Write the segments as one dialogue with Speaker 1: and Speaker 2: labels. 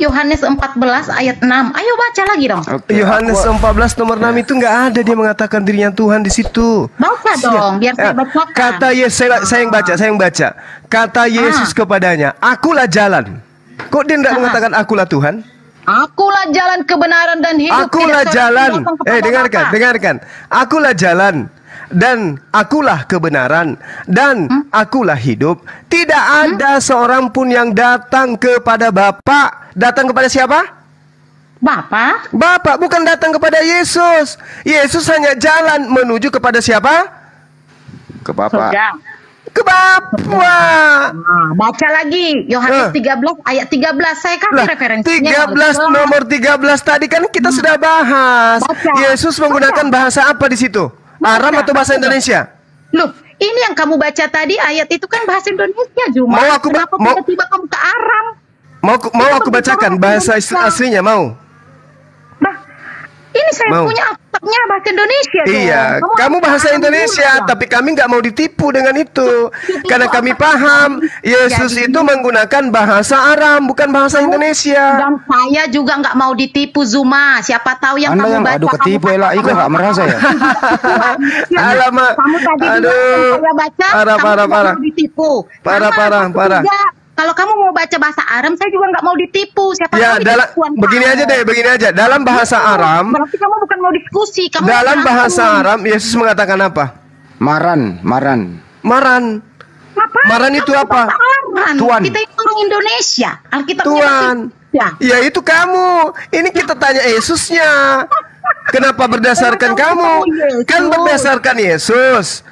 Speaker 1: Yohanes 14 ayat 6. Ayo baca lagi dong.
Speaker 2: Yohanes 14 nomor 6 itu nggak ada dia mengatakan dirinya Tuhan di situ.
Speaker 1: Baca dong, biar saya bacakan.
Speaker 2: Kata Yesus, saya yang baca. Kata Yesus kepadanya, akulah jalan. Kok dia tidak mengatakan akulah Tuhan?
Speaker 1: Akulah jalan kebenaran dan hidup.
Speaker 2: Akulah jalan. Dengarkan. Akulah jalan dan akulah kebenaran dan akulah hidup. Tidak ada seorang pun yang datang kepada Bapa. Datang kepada siapa?
Speaker 1: Bapa.
Speaker 2: Bapa, bukan datang kepada Yesus. Yesus hanya jalan menuju kepada siapa? Ke Bapa. Ke Bapa.
Speaker 1: Nah, baca lagi Yohanes 13 ayat 13. Saya kasih referensinya.
Speaker 2: 13 nomor 13 tadi kan kita sudah bahas. Yesus menggunakan bahasa apa di situ? Aram atau bahasa Indonesia?
Speaker 1: Loh, ini yang kamu baca tadi ayat itu kan bahasa Indonesia Juma. Kenapa tiba-tiba kamu ke Aram?
Speaker 2: Mau aku bacakan bahasa aslinya, mau?
Speaker 1: Nah, ini saya punya aktornya bahasa Indonesia.
Speaker 2: Iya, kamu bahasa Indonesia, tapi kami nggak mau ditipu dengan itu. Karena kami paham Yesus itu menggunakan bahasa Aram, bukan bahasa Indonesia.
Speaker 1: Dan saya juga nggak mau ditipu, Zuma. Siapa tahu yang
Speaker 3: Anda
Speaker 1: kamu baca.
Speaker 3: Aduh, ketipu ya, Iko nggak merasa ya?
Speaker 2: Alamak.
Speaker 1: Kamu tadi bilang saya baca, kamu mau ditipu.
Speaker 2: Parah.
Speaker 1: Kalau kamu mau baca bahasa Aram, saya juga nggak mau ditipu. Siapa
Speaker 2: ya, begini aja. Dalam bahasa Aram.
Speaker 1: Berarti kamu bukan mau diskusi.
Speaker 2: Dalam bahasa Aram, Yesus mengatakan apa?
Speaker 3: Maran.
Speaker 2: Maran itu apa?
Speaker 1: Tuhan. Kita itu orang Indonesia. Alkitabnya
Speaker 2: Tuhan. Ya itu kamu. Ini kita tanya Yesusnya. Kenapa berdasarkan kamu? Kan berdasarkan Yesus.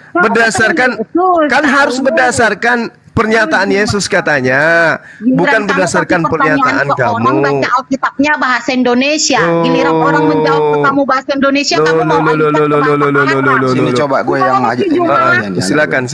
Speaker 2: Kan harus berdasarkan pernyataan Yesus katanya, bukan berdasarkan pernyataan kamu.
Speaker 1: Orang baca Alkitabnya bahasa Indonesia. Giliran orang menjawab ke kamu bahasa Indonesia, kamu mau
Speaker 3: Sini coba gue yang ngajak.
Speaker 2: Silakan.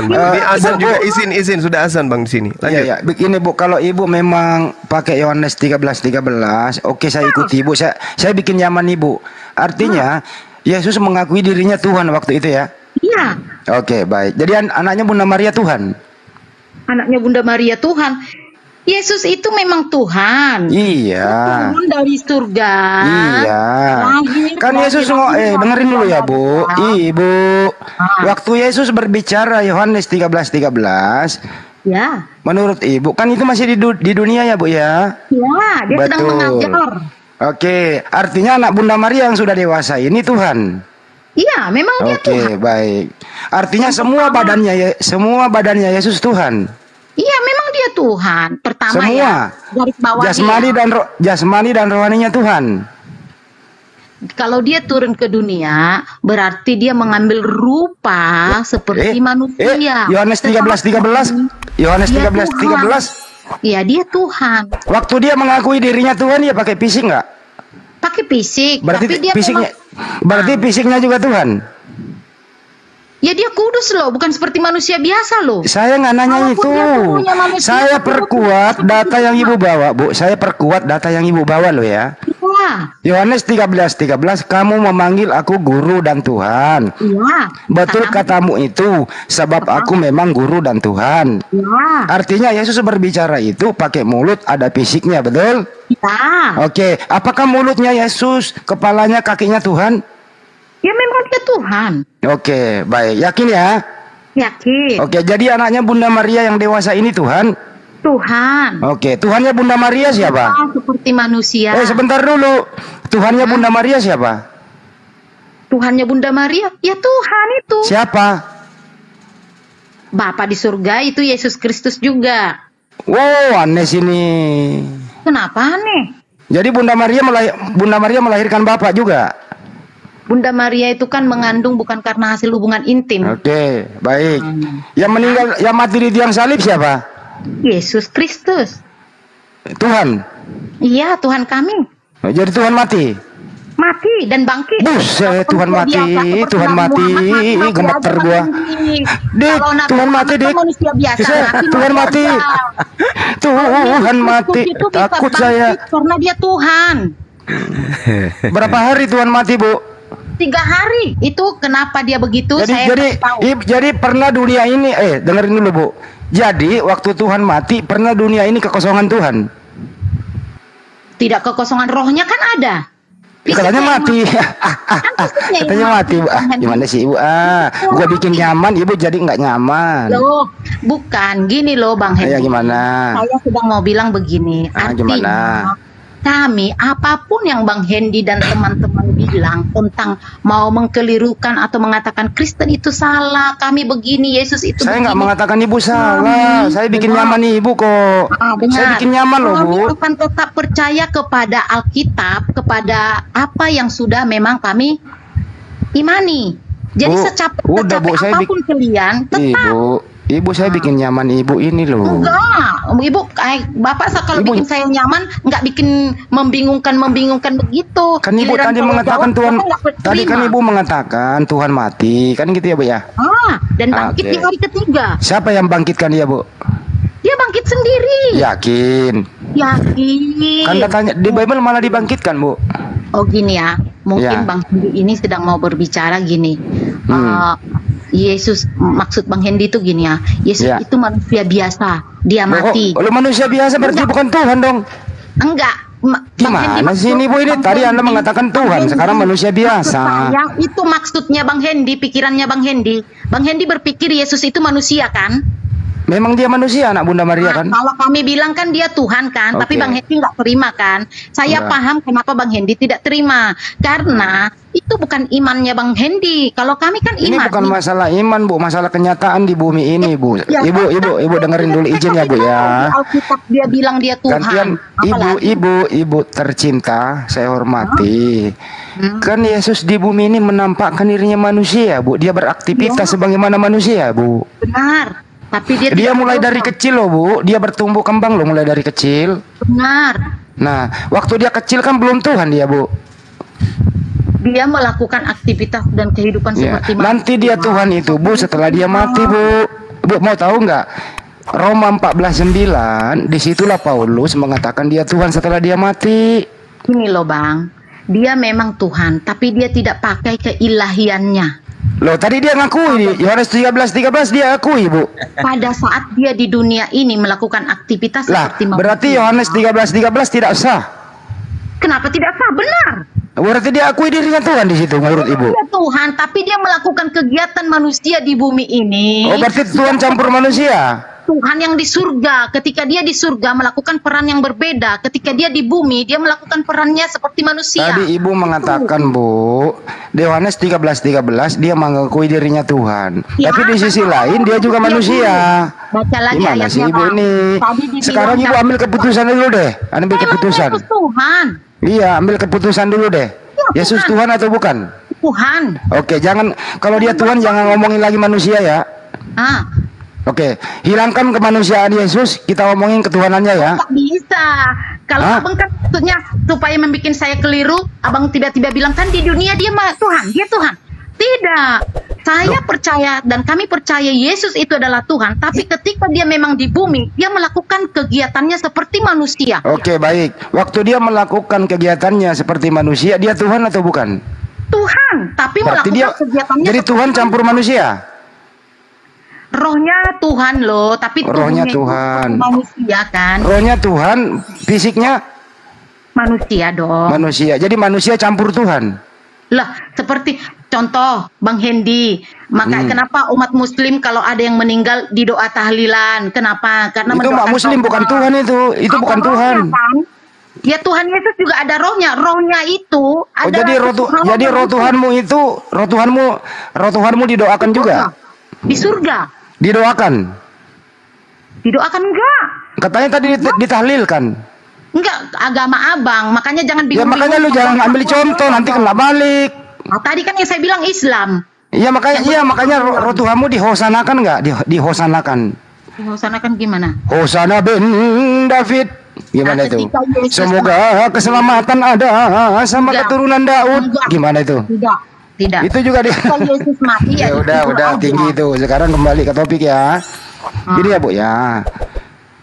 Speaker 2: Ini azan juga, izin sudah azan Bang di sini. Lanjut.
Speaker 3: Iya. Begini Bu, kalau Ibu memang pakai Yohanes 13, oke saya ikuti Ibu. Saya bikin nyaman Ibu. Artinya Yesus mengakui dirinya Tuhan waktu itu ya.
Speaker 1: Iya.
Speaker 3: Oke, baik. Jadi anaknya Bunda Maria Tuhan.
Speaker 1: Anaknya Bunda Maria Tuhan. Yesus itu memang Tuhan.
Speaker 3: Iya.
Speaker 1: Turun dari surga.
Speaker 3: Iya. Kan Yesus dengerin dulu ya Bu. Ibu. Waktu Yesus berbicara Yohanes 13.
Speaker 1: Ya.
Speaker 3: Menurut Ibu kan itu masih di dunia ya Bu ya?
Speaker 1: Ya, dia sedang mengajar.
Speaker 3: Oke, artinya anak Bunda Maria yang sudah dewasa ini Tuhan.
Speaker 1: Iya, memang dia Tuhan.
Speaker 3: Oke, baik. Artinya semua badannya Yesus Tuhan.
Speaker 1: Iya, memang dia Tuhan. Pertama
Speaker 3: semua.
Speaker 1: Ya, garis bawah
Speaker 3: jasmani dan rohaninya Tuhan.
Speaker 1: Kalau dia turun ke dunia, berarti dia mengambil rupa seperti manusia.
Speaker 3: Yohanes 13.
Speaker 1: Iya, dia Tuhan.
Speaker 3: Waktu dia mengakui dirinya Tuhan, dia pakai fisik nggak?
Speaker 1: Pakai fisik.
Speaker 3: Berarti
Speaker 1: tapi dia
Speaker 3: berarti fisiknya juga Tuhan.
Speaker 1: Ya dia kudus loh, bukan seperti manusia biasa loh.
Speaker 3: Saya nggak nanya itu. Saya perkuat data yang Ibu bawa, Bu. Saya perkuat data yang Ibu bawa loh ya. Yohanes 13, kamu memanggil aku guru dan Tuhan.
Speaker 1: Iya.
Speaker 3: Betul katamu itu, sebab aku memang guru dan Tuhan.
Speaker 1: Iya.
Speaker 3: Artinya Yesus berbicara itu pakai mulut, ada fisiknya, betul?
Speaker 1: Iya.
Speaker 3: Oke, apakah mulutnya Yesus, kepalanya, kakinya Tuhan?
Speaker 1: Ya memang dia Tuhan.
Speaker 3: Oke, baik. Yakin ya?
Speaker 1: Yakin.
Speaker 3: Oke, jadi anaknya Bunda Maria yang dewasa ini Tuhan?
Speaker 1: Tuhan.
Speaker 3: Oke, Tuhannya Bunda Maria siapa?
Speaker 1: Seperti manusia.
Speaker 3: Sebentar dulu. Tuhannya Bunda Maria siapa?
Speaker 1: Tuhannya Bunda Maria? Ya Tuhan itu.
Speaker 3: Siapa?
Speaker 1: Bapa di surga itu Yesus Kristus juga.
Speaker 3: Wow, aneh sini.
Speaker 1: Kenapa aneh?
Speaker 3: Jadi Bunda Maria melahirkan Bapak juga?
Speaker 1: Bunda Maria itu kan mengandung bukan karena hasil hubungan intim.
Speaker 3: Oke, baik. Yang meninggal, yang mati di tiang salib siapa?
Speaker 1: Yesus Kristus.
Speaker 3: Tuhan.
Speaker 1: Iya, Tuhan kami.
Speaker 3: Jadi Tuhan mati.
Speaker 1: Mati dan bangkit.
Speaker 3: Buset, Tuhan mati, Tuhan mati, gemeter gua. Dik, Tuhan mati, Dik. Tuhan mati. Tuhan mati. Takut saya.
Speaker 1: Karena dia Tuhan.
Speaker 3: Berapa hari Tuhan mati, Bu?
Speaker 1: 3 hari. Itu kenapa dia begitu?
Speaker 3: Jadi pernah dunia ini, dengerin dulu Bu. Jadi waktu Tuhan mati, pernah dunia ini kekosongan Tuhan?
Speaker 1: tidak kekosongan rohnya kan ada.
Speaker 3: Katanya mati. Katanya mati, Bu. Gimana sih, Ibu? Gua bikin nyaman, Ibu jadi nggak nyaman.
Speaker 1: Loh, bukan. Gini loh, Bang Hendy.
Speaker 3: Ya, gimana?
Speaker 1: Saya sedang mau bilang begini. Artinya,
Speaker 3: gimana?
Speaker 1: kami, apapun yang Bang Hendy dan teman-teman bilang tentang mau mengkelirukan atau mengatakan Kristen itu salah, kami begini, Yesus itu
Speaker 3: saya
Speaker 1: begini.
Speaker 3: nggak mengatakan Ibu salah. Saya bikin nyaman Ibu kok. Saya bikin nyaman loh, Bu.
Speaker 1: Kami akan tetap percaya kepada Alkitab, kepada apa yang sudah memang kami imani. Jadi secapek apapun kalian tetap.
Speaker 3: Ibu saya bikin nyaman Ibu ini loh.
Speaker 1: Enggak, Ibu, Bapak kalau bikin saya nyaman, nggak bikin membingungkan begitu.
Speaker 3: Kan Ibu tadi mengatakan Tuhan, tadi kan Ibu mengatakan Tuhan mati, kan gitu ya, Bu ya?
Speaker 1: Dan bangkit di hari ketiga.
Speaker 3: Siapa yang bangkitkan dia, Bu?
Speaker 1: Dia bangkit sendiri.
Speaker 3: Yakin?
Speaker 1: Yakin.
Speaker 3: Kan katanya di Bible malah dibangkitkan, Bu.
Speaker 1: Oh gini ya, mungkin Bang Hendy ini sedang mau berbicara gini. Yesus, maksud Bang Hendy itu gini ya, Yesus itu manusia biasa, dia mati.
Speaker 3: Kalau manusia biasa berarti bukan Tuhan dong?
Speaker 1: Enggak.
Speaker 3: Gimana sih ini, Bu? Ini tadi Anda mengatakan Tuhan, sekarang manusia biasa.
Speaker 1: Itu maksudnya Bang Hendy, pikirannya Bang Hendy. Bang Hendy berpikir Yesus itu manusia kan?
Speaker 3: Memang dia manusia, anak Bunda Maria kan?
Speaker 1: Kalau kami bilang kan dia Tuhan kan, tapi Bang Hendy nggak terima kan? Saya paham kenapa Bang Hendy tidak terima, karena itu bukan imannya Bang Hendy. Kalau kami kan iman.
Speaker 3: Ini bukan masalah iman, Bu, masalah kenyataan di bumi ini, Bu. Ibu dengerin dulu izin ya, Bu ya.
Speaker 1: Alkitab dia bilang dia Tuhan.
Speaker 3: Gantian, Ibu tercinta, saya hormati. Kan Yesus di bumi ini menampakkan dirinya manusia, Bu. Dia beraktivitas sebagaimana manusia, Bu.
Speaker 1: Benar. Tapi
Speaker 3: dia mulai dari kecil loh, Bu. Dia bertumbuh kembang loh mulai dari kecil.
Speaker 1: Benar.
Speaker 3: Nah, waktu dia kecil kan belum Tuhan dia, Bu.
Speaker 1: Dia melakukan aktivitas dan kehidupan seperti
Speaker 3: nanti dia Tuhan itu, Bu, setelah dia mati, Bu. Bu mau tahu nggak? Roma 14:9, disitulah Paulus mengatakan dia Tuhan setelah dia mati.
Speaker 1: Ini loh, Bang. Dia memang Tuhan, tapi dia tidak pakai keilahiannya.
Speaker 3: Loh, tadi dia ngakui, Yohanes 13:13 dia akui, Bu.
Speaker 1: Pada saat dia di dunia ini melakukan aktivitas seperti manusia.
Speaker 3: Berarti Yohanes 13:13 tidak sah.
Speaker 1: Kenapa tidak sah? Benar.
Speaker 3: Berarti dia akui dirinya Tuhan di situ menurut Ibu.
Speaker 1: Dia Tuhan, tapi dia melakukan kegiatan manusia di bumi ini.
Speaker 3: Oh, berarti Tuhan campur manusia.
Speaker 1: Tuhan yang di surga, ketika dia di surga melakukan peran yang berbeda. Ketika dia di bumi, dia melakukan perannya seperti manusia.
Speaker 3: Tadi Ibu mengatakan, Bu, di Yohanes 13:13 dia mengakui dirinya Tuhan. Tapi di sisi lain dia juga manusia.
Speaker 1: Baca lagi
Speaker 3: gimana sih Ibu ini? Sekarang Ibu ambil keputusan dulu deh. Ambil keputusan.
Speaker 1: Tuhan.
Speaker 3: Iya, ambil keputusan dulu deh. Yesus Tuhan atau bukan?
Speaker 1: Tuhan.
Speaker 3: Oke, jangan, kalau dia Tuhan jangan ngomongin lagi manusia ya. Oke, hilangkan kemanusiaan Yesus, kita omongin ketuhanannya ya.
Speaker 1: Nggak bisa. Kalau abang kan maksudnya supaya membuat saya keliru, abang tiba-tiba bilang kan di dunia dia Tuhan, dia Tuhan. Tidak. Saya percaya dan kami percaya Yesus itu adalah Tuhan, tapi ketika dia memang di bumi, dia melakukan kegiatannya seperti manusia.
Speaker 3: Oke, baik. Waktu dia melakukan kegiatannya seperti manusia, dia Tuhan atau bukan?
Speaker 1: Tuhan, tapi berarti melakukan kegiatannya
Speaker 3: jadi Tuhan campur manusia.
Speaker 1: Rohnya Tuhan loh, tapi
Speaker 3: rohnya Tuhan
Speaker 1: manusia kan.
Speaker 3: Rohnya Tuhan, fisiknya
Speaker 1: manusia dong.
Speaker 3: Manusia, jadi manusia campur Tuhan.
Speaker 1: Lah, seperti contoh Bang Hendy, maka kenapa umat Muslim kalau ada yang meninggal di doa tahlilan? Kenapa? Karena
Speaker 3: itu umat Muslim bukan Tuhan itu bukan Tuhan. Kan?
Speaker 1: Ya Tuhan Yesus juga ada rohnya. Rohnya itu ada.
Speaker 3: Jadi roh Tuhanmu didoakan juga.
Speaker 1: Di surga.
Speaker 3: Didoakan
Speaker 1: enggak?
Speaker 3: Katanya tadi ditahlilkan.
Speaker 1: Enggak, agama abang, makanya jangan bingung.
Speaker 3: Ya makanya lu jangan ambil contoh, nanti kena balik.
Speaker 1: Tadi kan yang saya bilang Islam.
Speaker 3: Iya makanya roh Tuhanmu dihosanakan enggak? Dihosanakan.
Speaker 1: Dihosanakan gimana?
Speaker 3: Hosana bin David. Gimana itu? Semoga keselamatan ada sama keturunan Daud. Gimana itu?
Speaker 1: Tidak.
Speaker 3: Itu juga dia.
Speaker 1: Yesus mati
Speaker 3: ya udah tinggi itu. Sekarang kembali ke topik ya. Jadi ya Bu ya.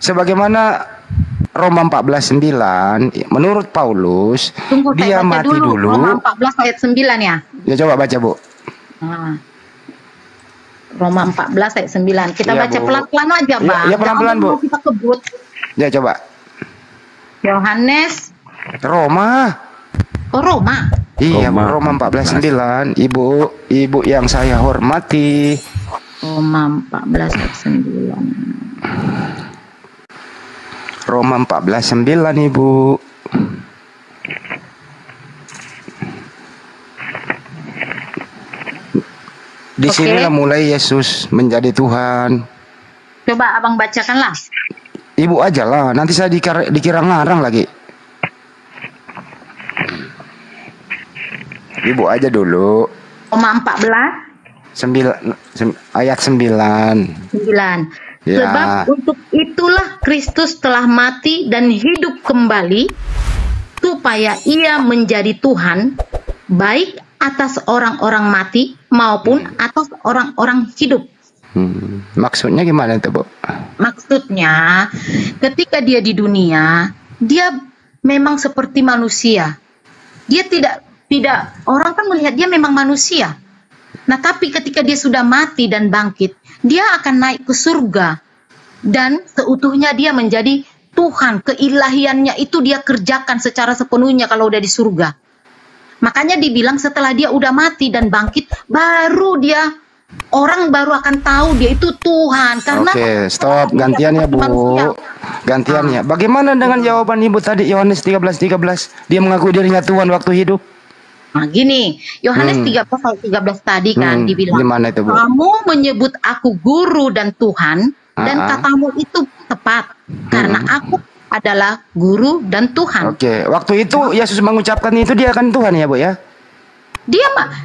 Speaker 3: Sebagaimana Roma 14:9 menurut Paulus dia mati dulu.
Speaker 1: Roma 14 ayat 9 ya.
Speaker 3: Ya coba baca Bu.
Speaker 1: Roma 14 ayat 9. Kita baca pelan-pelan aja, Bang.
Speaker 3: Ya pelan-pelan Bu.
Speaker 1: Kita kebut.
Speaker 3: Ya coba.
Speaker 1: Yohanes
Speaker 3: Roma.
Speaker 1: Oh, Roma.
Speaker 3: Iya, Roma 14:9. Ibu yang saya hormati.
Speaker 1: Roma 14:9.
Speaker 3: Roma 14:9, Ibu. Di sinilah mulai Yesus menjadi Tuhan.
Speaker 1: Coba abang bacakanlah.
Speaker 3: Ibu aja lah, nanti saya dikira ngarang lagi. Ibu aja dulu.
Speaker 1: Roma
Speaker 3: 14 ayat 9. Ya.
Speaker 1: Sebab untuk itulah Kristus telah mati dan hidup kembali, supaya ia menjadi Tuhan, baik atas orang-orang mati maupun atas orang-orang hidup.
Speaker 3: Maksudnya gimana itu, Bu?
Speaker 1: Maksudnya ketika dia di dunia, dia memang seperti manusia. Dia tidak orang kan melihat dia memang manusia. Nah, tapi ketika dia sudah mati dan bangkit, dia akan naik ke surga dan seutuhnya dia menjadi Tuhan. Keilahiannya itu dia kerjakan secara sepenuhnya kalau udah di surga. Makanya dibilang setelah dia udah mati dan bangkit, baru orang baru akan tahu dia itu Tuhan. Karena
Speaker 3: Oke, stop. Gantian ya, Bu. Gantian ya. Bagaimana dengan jawaban Ibu tadi Yohanes 13:13? Dia mengaku dirinya Tuhan waktu hidup.
Speaker 1: Nah, gini, Yohanes 13 tadi kan dibilang,
Speaker 3: gimana itu, Bu?
Speaker 1: kamu menyebut aku guru dan Tuhan, dan katamu itu tepat, karena aku adalah guru dan Tuhan.
Speaker 3: Oke, waktu itu Yesus mengucapkan itu dia kan Tuhan ya, Bu ya?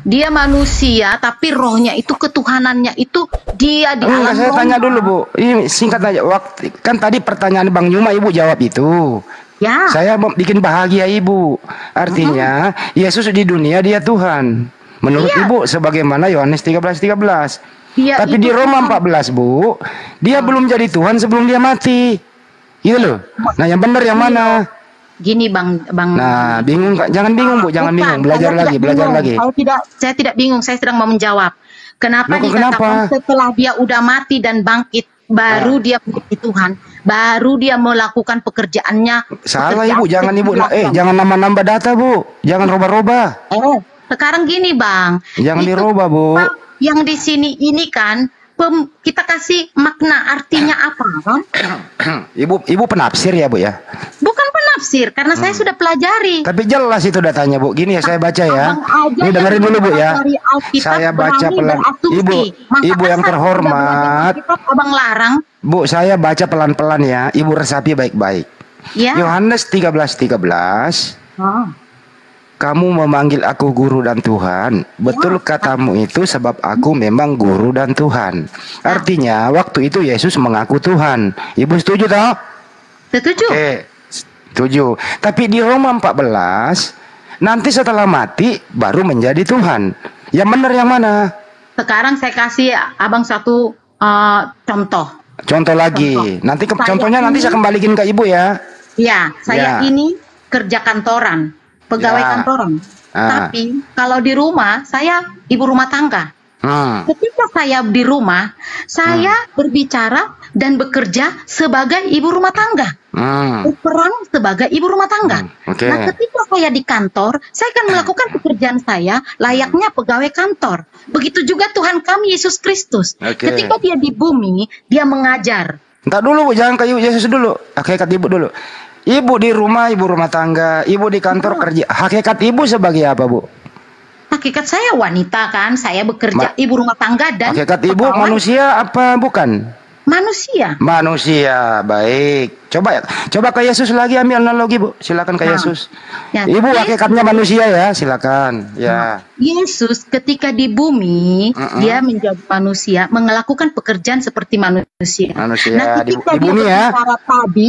Speaker 1: Dia manusia, tapi rohnya itu, ketuhanannya itu dia di alam
Speaker 3: saya tanya dulu, Bu. Ini singkat aja. Kan tadi pertanyaan Bang Yuma Ibu jawab itu.
Speaker 1: Ya.
Speaker 3: Saya mau bikin bahagia Ibu. Artinya Yesus di dunia dia Tuhan. Menurut Ibu sebagaimana Yohanes 13:13. Tapi di Roma 14, Bu, dia belum jadi Tuhan sebelum dia mati. Gitu loh. Nah, yang benar yang mana?
Speaker 1: Gini Bang.
Speaker 3: Nah, bingung Kak. Jangan bingung, Bu. Jangan bingung. Belajar lagi.
Speaker 1: Saya tidak bingung. Saya sedang mau menjawab. Kenapa dikatakan setelah dia udah mati dan bangkit, baru dia menjadi Tuhan, baru dia melakukan pekerjaannya.
Speaker 3: Salah Ibu, jangan Ibu. Jangan nambah-nambah data, Bu. Jangan roba-roba.
Speaker 1: Sekarang gini Bang.
Speaker 3: Jangan diroba, Bu.
Speaker 1: Yang di sini ini kan kita kasih makna artinya apa, kan?
Speaker 3: Ibu penafsir ya, Bu ya?
Speaker 1: Bukan penafsir, karena saya sudah pelajari.
Speaker 3: Tapi jelas itu datanya, Bu. Gini ya, saya baca ya. Ini dengerin dulu, Bu ya. Saya baca pelan. Ibu yang terhormat.
Speaker 1: Abang larang.
Speaker 3: Bu, saya baca pelan-pelan ya. Ibu resapi baik-baik.
Speaker 1: Ya.
Speaker 3: Yohanes 13:13. Kamu memanggil aku guru dan Tuhan. Betul katamu itu, sebab aku memang guru dan Tuhan. Artinya waktu itu Yesus mengaku Tuhan. Ibu setuju toh?
Speaker 1: Setuju.
Speaker 3: Oke, setuju. Tapi di Roma 14, nanti setelah mati baru menjadi Tuhan. Yang benar yang mana?
Speaker 1: Sekarang saya kasih abang satu contoh.
Speaker 3: Contoh lagi. Nanti contohnya nanti saya kembalikan ke Ibu ya.
Speaker 1: Ya, saya ini kerja kantoran. Pegawai kantoran. Tapi kalau di rumah saya ibu rumah tangga. Ketika saya di rumah, saya berbicara dan bekerja sebagai ibu rumah tangga. Berperan sebagai ibu rumah tangga. Nah, ketika saya di kantor, saya akan melakukan pekerjaan saya layaknya pegawai kantor. Begitu juga Tuhan kami Yesus Kristus. Ketika dia di bumi, dia mengajar.
Speaker 3: Entar dulu, Bu, jangan kayak Yesus dulu. Hakikat Ibu dulu. Ibu di rumah, ibu rumah tangga, ibu di kantor kerja. Hakikat Ibu sebagai apa, Bu?
Speaker 1: Hakikat saya wanita kan, saya bekerja ibu rumah tangga dan
Speaker 3: hakikat Ibu manusia apa bukan?
Speaker 1: Manusia.
Speaker 3: Manusia, baik. Coba ke Yesus lagi, ambil analogi, Bu. Silakan ke Yesus.
Speaker 1: Ya,
Speaker 3: Ibu hakikatnya manusia ya, silakan. Ya.
Speaker 1: Yesus ketika di bumi, dia menjadi manusia, melakukan pekerjaan seperti manusia. Nah, ketika
Speaker 3: di bumi ya.
Speaker 1: Tadi,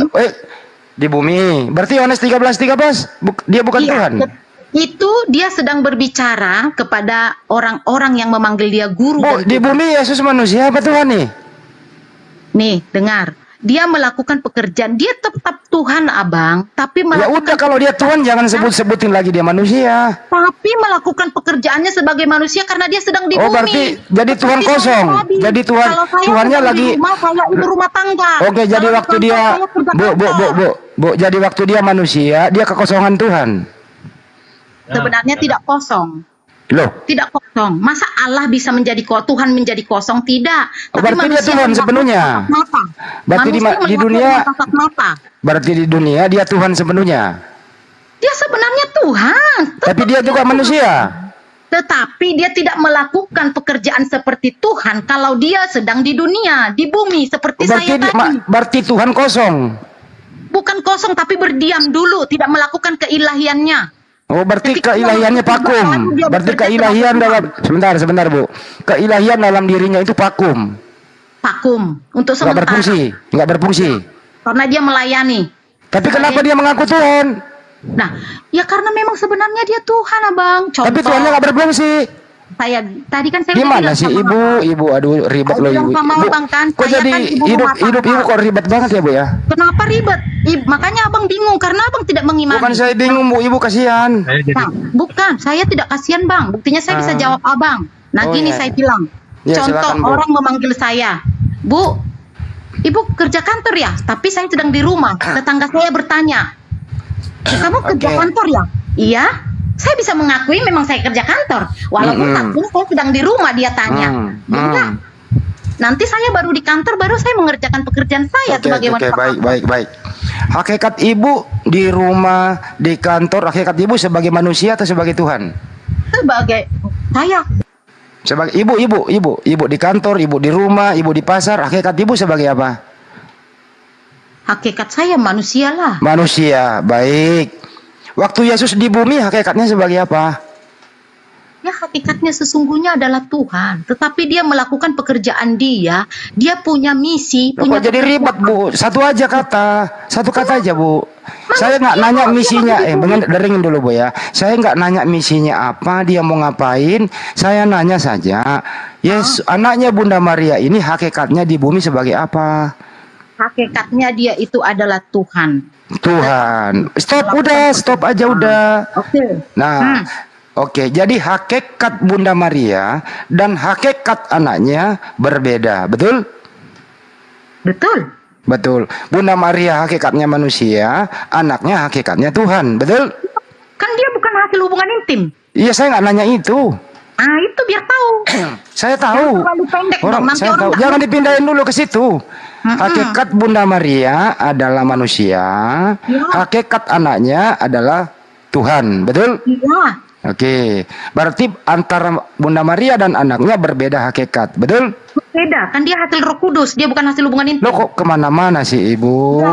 Speaker 3: di bumi. Berarti Yohanes 13:13 dia bukan Tuhan.
Speaker 1: Itu dia sedang berbicara kepada orang-orang yang memanggil dia guru.
Speaker 3: Bu, di bumi Yesus manusia apa Tuhan nih?
Speaker 1: Nih, dengar. dia melakukan pekerjaan, dia tetap Tuhan abang, tapi
Speaker 3: Ya udah, kalau dia Tuhan jangan sebut-sebutin lagi dia manusia.
Speaker 1: Tapi melakukan pekerjaannya sebagai manusia karena dia sedang di
Speaker 3: Oh,
Speaker 1: bumi.
Speaker 3: berarti jadi Tuhan
Speaker 1: Seperti
Speaker 3: kosong.
Speaker 1: saya tadi.
Speaker 3: Jadi Tuhan,
Speaker 1: Kalau saya
Speaker 3: Tuhannya
Speaker 1: sedang
Speaker 3: lagi.
Speaker 1: di rumah, saya ibu rumah tangga.
Speaker 3: Oke, jadi
Speaker 1: Kalau
Speaker 3: waktu
Speaker 1: di
Speaker 3: dia,
Speaker 1: kantor, saya kerja kantor.
Speaker 3: Bu, jadi waktu dia manusia, dia kekosongan Tuhan.
Speaker 1: Sebenarnya tidak kosong.
Speaker 3: Loh,
Speaker 1: Tidak kosong. Masa Allah bisa menjadi Tuhan menjadi kosong? Tidak.
Speaker 3: Oh, berarti dia Tuhan
Speaker 1: melihat
Speaker 3: sepenuhnya.
Speaker 1: kasat mata.
Speaker 3: Berarti di
Speaker 1: Manusia melihat
Speaker 3: dunia-
Speaker 1: dengan kasat mata.
Speaker 3: berarti di dunia dia Tuhan sepenuhnya.
Speaker 1: Dia sebenarnya Tuhan.
Speaker 3: Tapi dia juga manusia.
Speaker 1: Tetapi dia tidak melakukan pekerjaan seperti Tuhan kalau dia sedang di dunia, di bumi seperti
Speaker 3: Berarti
Speaker 1: saya tadi.
Speaker 3: berarti Tuhan kosong.
Speaker 1: Bukan kosong tapi berdiam dulu, tidak melakukan keilahiannya.
Speaker 3: Oh, berarti
Speaker 1: Ketika
Speaker 3: keilahiannya
Speaker 1: dia
Speaker 3: vakum.
Speaker 1: dia
Speaker 3: Berarti
Speaker 1: bekerja
Speaker 3: keilahian
Speaker 1: sebagai
Speaker 3: dalam sebentar Bu. Keilahian dalam dirinya itu vakum.
Speaker 1: vakum untuk
Speaker 3: Nggak
Speaker 1: sementara.
Speaker 3: nggak berfungsi.
Speaker 1: Karena dia melayani.
Speaker 3: Tapi kenapa dia mengaku Tuhan?
Speaker 1: Nah, ya karena memang sebenarnya dia Tuhan, Abang. Contoh,
Speaker 3: Tapi Tuhannya nggak berfungsi.
Speaker 1: tadi kan saya udah
Speaker 3: Gimana
Speaker 1: bilang
Speaker 3: sih
Speaker 1: sama
Speaker 3: Ibu?
Speaker 1: Abang.
Speaker 3: Ibu, aduh ribet
Speaker 1: Saya
Speaker 3: loh
Speaker 1: bilang
Speaker 3: Ibu.
Speaker 1: sama
Speaker 3: Ibu,
Speaker 1: Abang kan,
Speaker 3: kok
Speaker 1: saya
Speaker 3: jadi
Speaker 1: kan ibu rumah
Speaker 3: hidup
Speaker 1: tangga.
Speaker 3: Ibu kok ribet banget ya Bu ya?
Speaker 1: Kenapa ribet? Makanya Abang bingung karena Abang tidak mengimani.
Speaker 3: Bukan saya bingung Bu, Ibu kasihan.
Speaker 1: Nah, bukan, saya tidak kasihan Bang. Buktinya saya bisa jawab Abang. Nah,
Speaker 3: Oh,
Speaker 1: gini
Speaker 3: ya.
Speaker 1: saya bilang.
Speaker 3: Ya,
Speaker 1: Contoh
Speaker 3: silakan, Bu.
Speaker 1: orang memanggil saya, Bu, Ibu kerja kantor ya? Tapi saya sedang di rumah. Tetangga saya bertanya, kamu kerja
Speaker 3: Oke.
Speaker 1: kantor ya? Iya. Saya bisa mengakui memang saya kerja kantor. Walaupun saat ini saya sedang di rumah, dia tanya. Ya udah. Nanti saya baru di kantor, baru saya mengerjakan pekerjaan saya sebagai
Speaker 3: Oke,
Speaker 1: wanita.
Speaker 3: baik. Hakikat Ibu di rumah, di kantor, hakikat Ibu sebagai manusia atau sebagai Tuhan?
Speaker 1: Sebagai saya.
Speaker 3: Sebagai ibu di kantor, ibu di rumah, ibu di pasar, hakikat Ibu sebagai apa?
Speaker 1: Hakikat saya manusia lah.
Speaker 3: Manusia, baik. Waktu Yesus di bumi hakikatnya sebagai apa?
Speaker 1: Ya hakikatnya sesungguhnya adalah Tuhan. Tetapi dia melakukan pekerjaan dia. Dia punya misi.
Speaker 3: Loh,
Speaker 1: Punya
Speaker 3: kok jadi ribet Bu? Satu kata aja Bu. Saya nggak nanya misinya. Dengerin dulu Bu ya. Saya nggak nanya misinya apa, dia mau ngapain. Saya nanya saja. Yesus, anaknya Bunda Maria ini hakikatnya di bumi sebagai apa?
Speaker 1: Hakikatnya dia itu adalah Tuhan.
Speaker 3: Tuhan. Stop aja udah.
Speaker 1: Oke.
Speaker 3: Nah, oke. Jadi hakikat Bunda Maria dan hakikat anaknya berbeda, betul?
Speaker 1: Betul.
Speaker 3: Betul. Bunda Maria hakikatnya manusia, anaknya hakikatnya Tuhan, betul?
Speaker 1: Kan dia bukan hasil hubungan intim.
Speaker 3: Iya, saya nggak nanya itu.
Speaker 1: Ah, itu biar tahu.
Speaker 3: Saya tahu.
Speaker 1: Terlalu pendek dong, nanti
Speaker 3: Saya
Speaker 1: orang
Speaker 3: tahu.
Speaker 1: nggak
Speaker 3: Jangan dipindahin dulu ke situ. Hakikat Bunda Maria adalah manusia, hakikat anaknya adalah Tuhan, betul?
Speaker 1: Iya.
Speaker 3: Oke, berarti antara Bunda Maria dan anaknya berbeda hakikat, betul?
Speaker 1: Beda. Kan dia hasil Roh Kudus. Dia bukan hasil hubungan intim.
Speaker 3: Lo kok kemana-mana sih Ibu?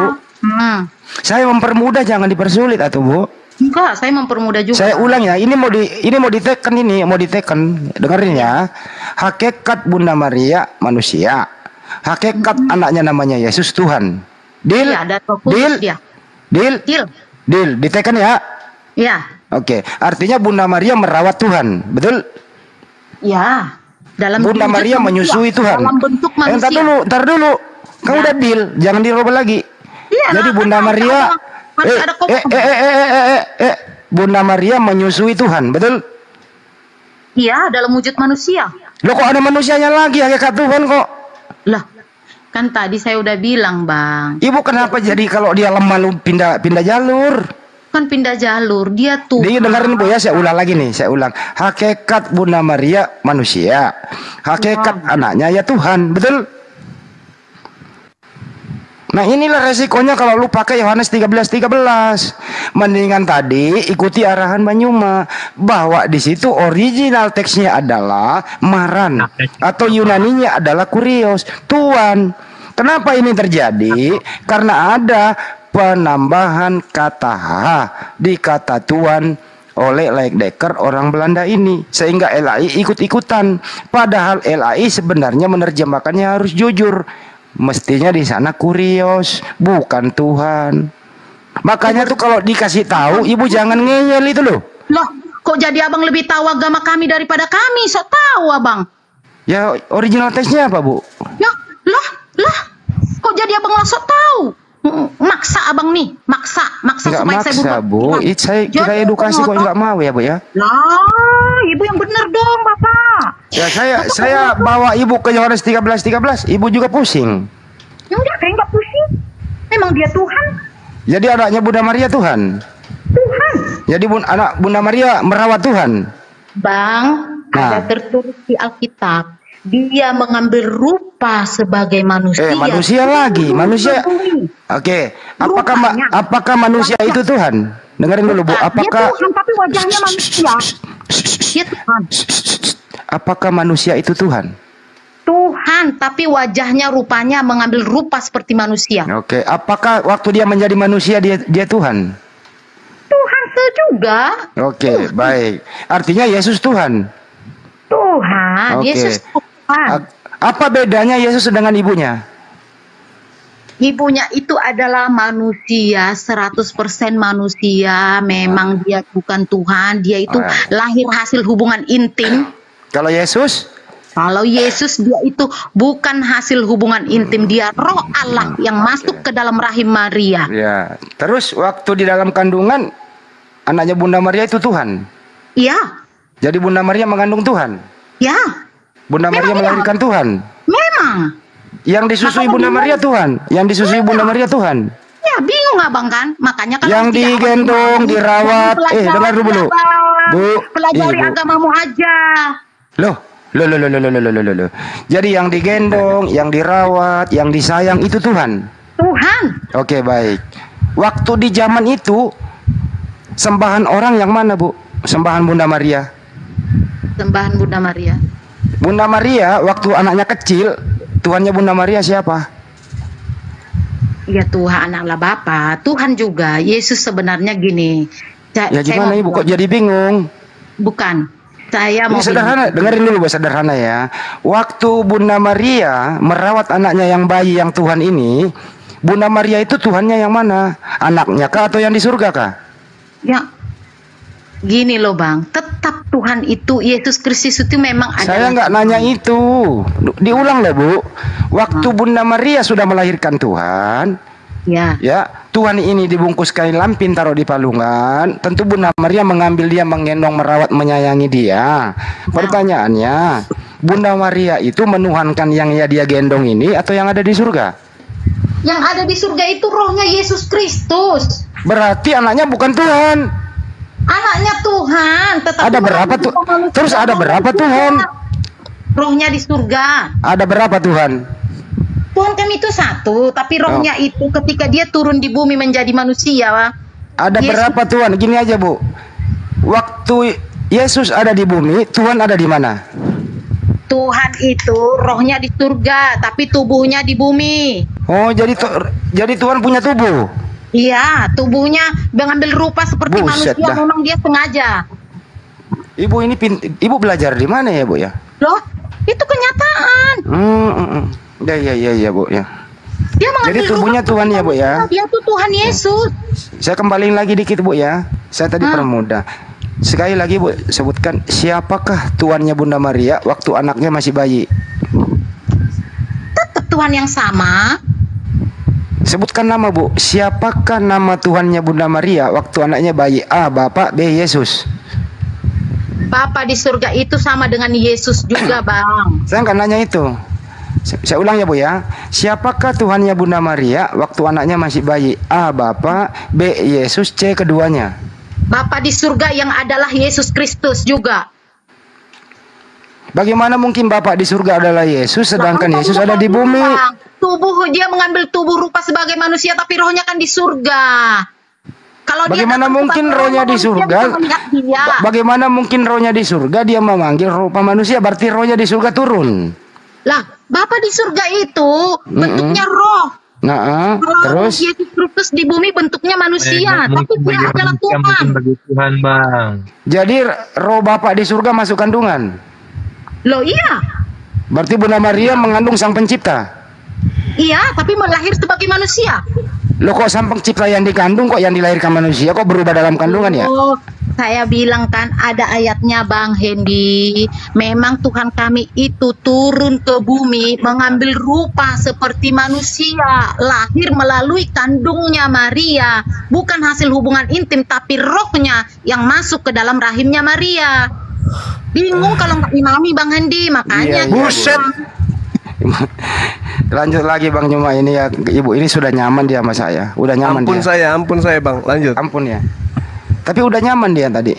Speaker 3: Saya mempermudah, jangan dipersulit atuh Bu.
Speaker 1: Enggak, saya mempermudah juga.
Speaker 3: Saya ulang ya, ini mau diteken, dengerin ya. Hakikat Bunda Maria manusia, hakikat anaknya namanya Yesus Tuhan. Deal?
Speaker 1: Iya, ada Roh Kudus dia.
Speaker 3: Deal? Diteken ya.
Speaker 1: Iya.
Speaker 3: Oke, artinya Bunda Maria merawat Tuhan, betul?
Speaker 1: Ya. Dalam
Speaker 3: Bunda
Speaker 1: wujud
Speaker 3: Maria
Speaker 1: manusia,
Speaker 3: menyusui Tuhan.
Speaker 1: Dalam bentuk manusia.
Speaker 3: Ntar dulu. Kamu udah deal, jangan dirubah lagi.
Speaker 1: Iya,
Speaker 3: Jadi
Speaker 1: nah,
Speaker 3: Bunda
Speaker 1: kan
Speaker 3: Maria Bunda Maria menyusui Tuhan, betul?
Speaker 1: Iya, dalam wujud manusia.
Speaker 3: Loh, kok ada manusianya lagi hakikat Tuhan kok?
Speaker 1: Lah, kan tadi saya udah bilang, Bang.
Speaker 3: Ibu kenapa jadi kalau dia lemah lu pindah jalur?
Speaker 1: Kan pindah jalur, dia tuh.
Speaker 3: Dia dengerin Bu ya, saya ulang lagi nih, Hakikat Bunda Maria manusia, hakikat anaknya ya Tuhan, betul? Nah, inilah resikonya kalau lu pakai Yohanes 13:13. Mendingan tadi ikuti arahan Banyuma bahwa di situ original teksnya adalah maran atau Yunaninya adalah kurios, Tuhan. Kenapa ini terjadi? Karena ada penambahan kata ha di kata Tuhan oleh Leekdekker orang Belanda ini, sehingga LAI ikut-ikutan. Padahal LAI sebenarnya menerjemahkannya harus jujur. Mestinya di sana kurios, bukan Tuhan. Makanya tuh kalau dikasih tahu, Ibu jangan ngeyel itu loh.
Speaker 1: Loh, kok jadi Abang lebih tahu agama kami daripada kami? Sok tahu, Abang.
Speaker 3: Ya, original teksnya apa, Bu?
Speaker 1: Ya, lah. Kok jadi abang langsung tahu? Maksa abang nih, maksa
Speaker 3: Nggak
Speaker 1: supaya
Speaker 3: maksa,
Speaker 1: saya
Speaker 3: Bu. Kita edukasi kok nggak mau ya, Bu ya.
Speaker 1: Lah, ibu yang benar dong, Bapak.
Speaker 3: Ya saya bawa ibu ke Yohanes 13:13, ibu juga pusing.
Speaker 1: Ya udah, kayak nggak pusing. Memang dia Tuhan.
Speaker 3: Jadi anaknya Bunda Maria Tuhan.
Speaker 1: Tuhan.
Speaker 3: Jadi anak Bunda Maria merawat Tuhan.
Speaker 1: Bang, ada tertulis di Alkitab. Dia mengambil rupa sebagai manusia.
Speaker 3: Manusia lagi, manusia. Oke, apakah manusia itu Tuhan? Dengerin dulu, Bu. Apakah
Speaker 1: dia Tuhan tapi wajahnya manusia? Dia Tuhan.
Speaker 3: Apakah manusia itu Tuhan?
Speaker 1: Tuhan, tapi wajahnya rupanya mengambil rupa seperti manusia.
Speaker 3: Oke, apakah waktu dia menjadi manusia dia Tuhan?
Speaker 1: Tuhan juga.
Speaker 3: Oke, baik. Artinya Yesus Tuhan.
Speaker 1: Tuhan, Yesus Tuhan.
Speaker 3: Apa bedanya Yesus dengan ibunya?
Speaker 1: Ibunya itu adalah manusia, 100% manusia. Memang dia bukan Tuhan, dia itu lahir hasil hubungan intim.
Speaker 3: Kalau Yesus?
Speaker 1: Kalau Yesus dia itu bukan hasil hubungan intim, dia roh Allah yang masuk ke dalam rahim Maria.
Speaker 3: Ya. Terus waktu di dalam kandungan anaknya Bunda Maria itu Tuhan.
Speaker 1: Iya.
Speaker 3: Jadi Bunda Maria mengandung Tuhan.
Speaker 1: Ya.
Speaker 3: Bunda Maria melahirkan Tuhan.
Speaker 1: Memang.
Speaker 3: Yang disusui Bunda Maria Tuhan. Yang disusui Bunda Maria Tuhan.
Speaker 1: Ya bingung abang kan? Makanya kalau
Speaker 3: yang digendong, dirawat. Dengar dulu. Bu,
Speaker 1: pelajari agamamu aja.
Speaker 3: Loh. Jadi yang digendong, yang dirawat, yang disayang itu Tuhan.
Speaker 1: Tuhan.
Speaker 3: Oke, baik. Waktu di zaman itu sembahan orang yang mana, Bu? Sembahan Bunda Maria.
Speaker 1: Sembahan Bunda Maria.
Speaker 3: Bunda Maria waktu anaknya kecil, Tuhannya Bunda Maria siapa?
Speaker 1: Ya Tuhan Allah Bapa, Tuhan juga. Yesus sebenarnya gini.
Speaker 3: Ya gimana Ibu kok jadi bingung?
Speaker 1: Bukan. Saya mau
Speaker 3: sederhana, dengerin dulu Bu, sederhana ya. Waktu Bunda Maria merawat anaknya yang bayi yang Tuhan ini, Bunda Maria itu Tuhannya yang mana? Anaknya kah atau yang di surga kah?
Speaker 1: Ya. Gini loh Bang, tetap Tuhan itu Yesus Kristus itu memang ada.
Speaker 3: Saya nggak nanya itu, diulang lah Bu. Waktu Bunda Maria sudah melahirkan Tuhan, ya Tuhan ini dibungkus kain lampin taruh di palungan. Tentu Bunda Maria mengambil dia, menggendong, merawat, menyayangi dia. Pertanyaannya, Bunda Maria itu menuhankan yang dia gendong ini atau yang ada di surga?
Speaker 1: Yang ada di surga itu rohnya Yesus Kristus.
Speaker 3: Berarti anaknya bukan Tuhan.
Speaker 1: Anaknya Tuhan, tetapi
Speaker 3: ada berapa tuh? Terus ada berapa Tuhan?
Speaker 1: Rohnya di surga.
Speaker 3: Ada berapa Tuhan?
Speaker 1: Tuhan kami itu satu, tapi rohnya itu ketika dia turun di bumi menjadi manusia.
Speaker 3: Ada berapa Tuhan? Gini aja Bu. Waktu Yesus ada di bumi, Tuhan ada di mana?
Speaker 1: Tuhan itu rohnya di surga, tapi tubuhnya di bumi.
Speaker 3: Oh, jadi Tuhan punya tubuh?
Speaker 1: Iya, tubuhnya mengambil rupa seperti manusia. Memang dia sengaja.
Speaker 3: Ibu ini Ibu belajar di mana ya Bu ya?
Speaker 1: Loh, itu kenyataan.
Speaker 3: Ya Bu ya.
Speaker 1: Dia mengambil
Speaker 3: jadi tubuhnya Tuhan ya Bu ya.
Speaker 1: Dia tuh Tuhan Yesus.
Speaker 3: Saya kembaliin lagi dikit Bu ya. Saya tadi permudah. Sekali lagi Bu, sebutkan siapakah tuannya Bunda Maria waktu anaknya masih bayi?
Speaker 1: Tetap Tuhan yang sama.
Speaker 3: Sebutkan nama Bu. Siapakah nama Tuhannya Bunda Maria waktu anaknya bayi? A. Bapak, B. Yesus.
Speaker 1: Bapa di surga itu sama dengan Yesus juga Bang.
Speaker 3: Saya nggak nanya itu. Saya ulang ya Bu ya. Siapakah Tuhannya Bunda Maria waktu anaknya masih bayi? A. Bapak, B. Yesus, C. keduanya.
Speaker 1: Bapa di surga yang adalah Yesus Kristus juga.
Speaker 3: Bagaimana mungkin Bapak di surga adalah Yesus sedangkan Yesus ada di bumi?
Speaker 1: Tubuh dia mengambil tubuh rupa sebagai manusia tapi rohnya kan di surga. Kalau
Speaker 3: bagaimana mungkin rohnya di surga? Bagaimana mungkin rohnya di surga dia memanggil rupa manusia? Berarti rohnya di surga turun.
Speaker 1: Lah, Bapa di surga itu bentuknya roh.
Speaker 3: Terus
Speaker 1: Yesus Kristus di bumi bentuknya manusia, tapi dia adalah Tuhan.
Speaker 4: Tuhan Bang.
Speaker 3: Jadi roh Bapak di surga masuk kandungan.
Speaker 1: Loh iya.
Speaker 3: Berarti Bunda Maria mengandung Sang Pencipta.
Speaker 1: Iya, tapi melahir sebagai manusia.
Speaker 3: Loh kok Sang Pencipta yang dikandung kok yang dilahirkan manusia kok berubah dalam kandungan ya?
Speaker 1: Saya bilang kan ada ayatnya Bang Hendy. Memang Tuhan kami itu turun ke bumi mengambil rupa seperti manusia, lahir melalui kandungnya Maria, bukan hasil hubungan intim tapi rohnya yang masuk ke dalam rahimnya Maria. Bingung kalau nggak imami Bang Hendy, makanya.
Speaker 2: Buset.
Speaker 3: Lanjut lagi Bang, cuma ini ya Ibu ini sudah nyaman dia sama saya. Udah nyaman
Speaker 2: Ampun saya Bang, lanjut.
Speaker 3: Ampun ya. Tapi udah nyaman dia tadi.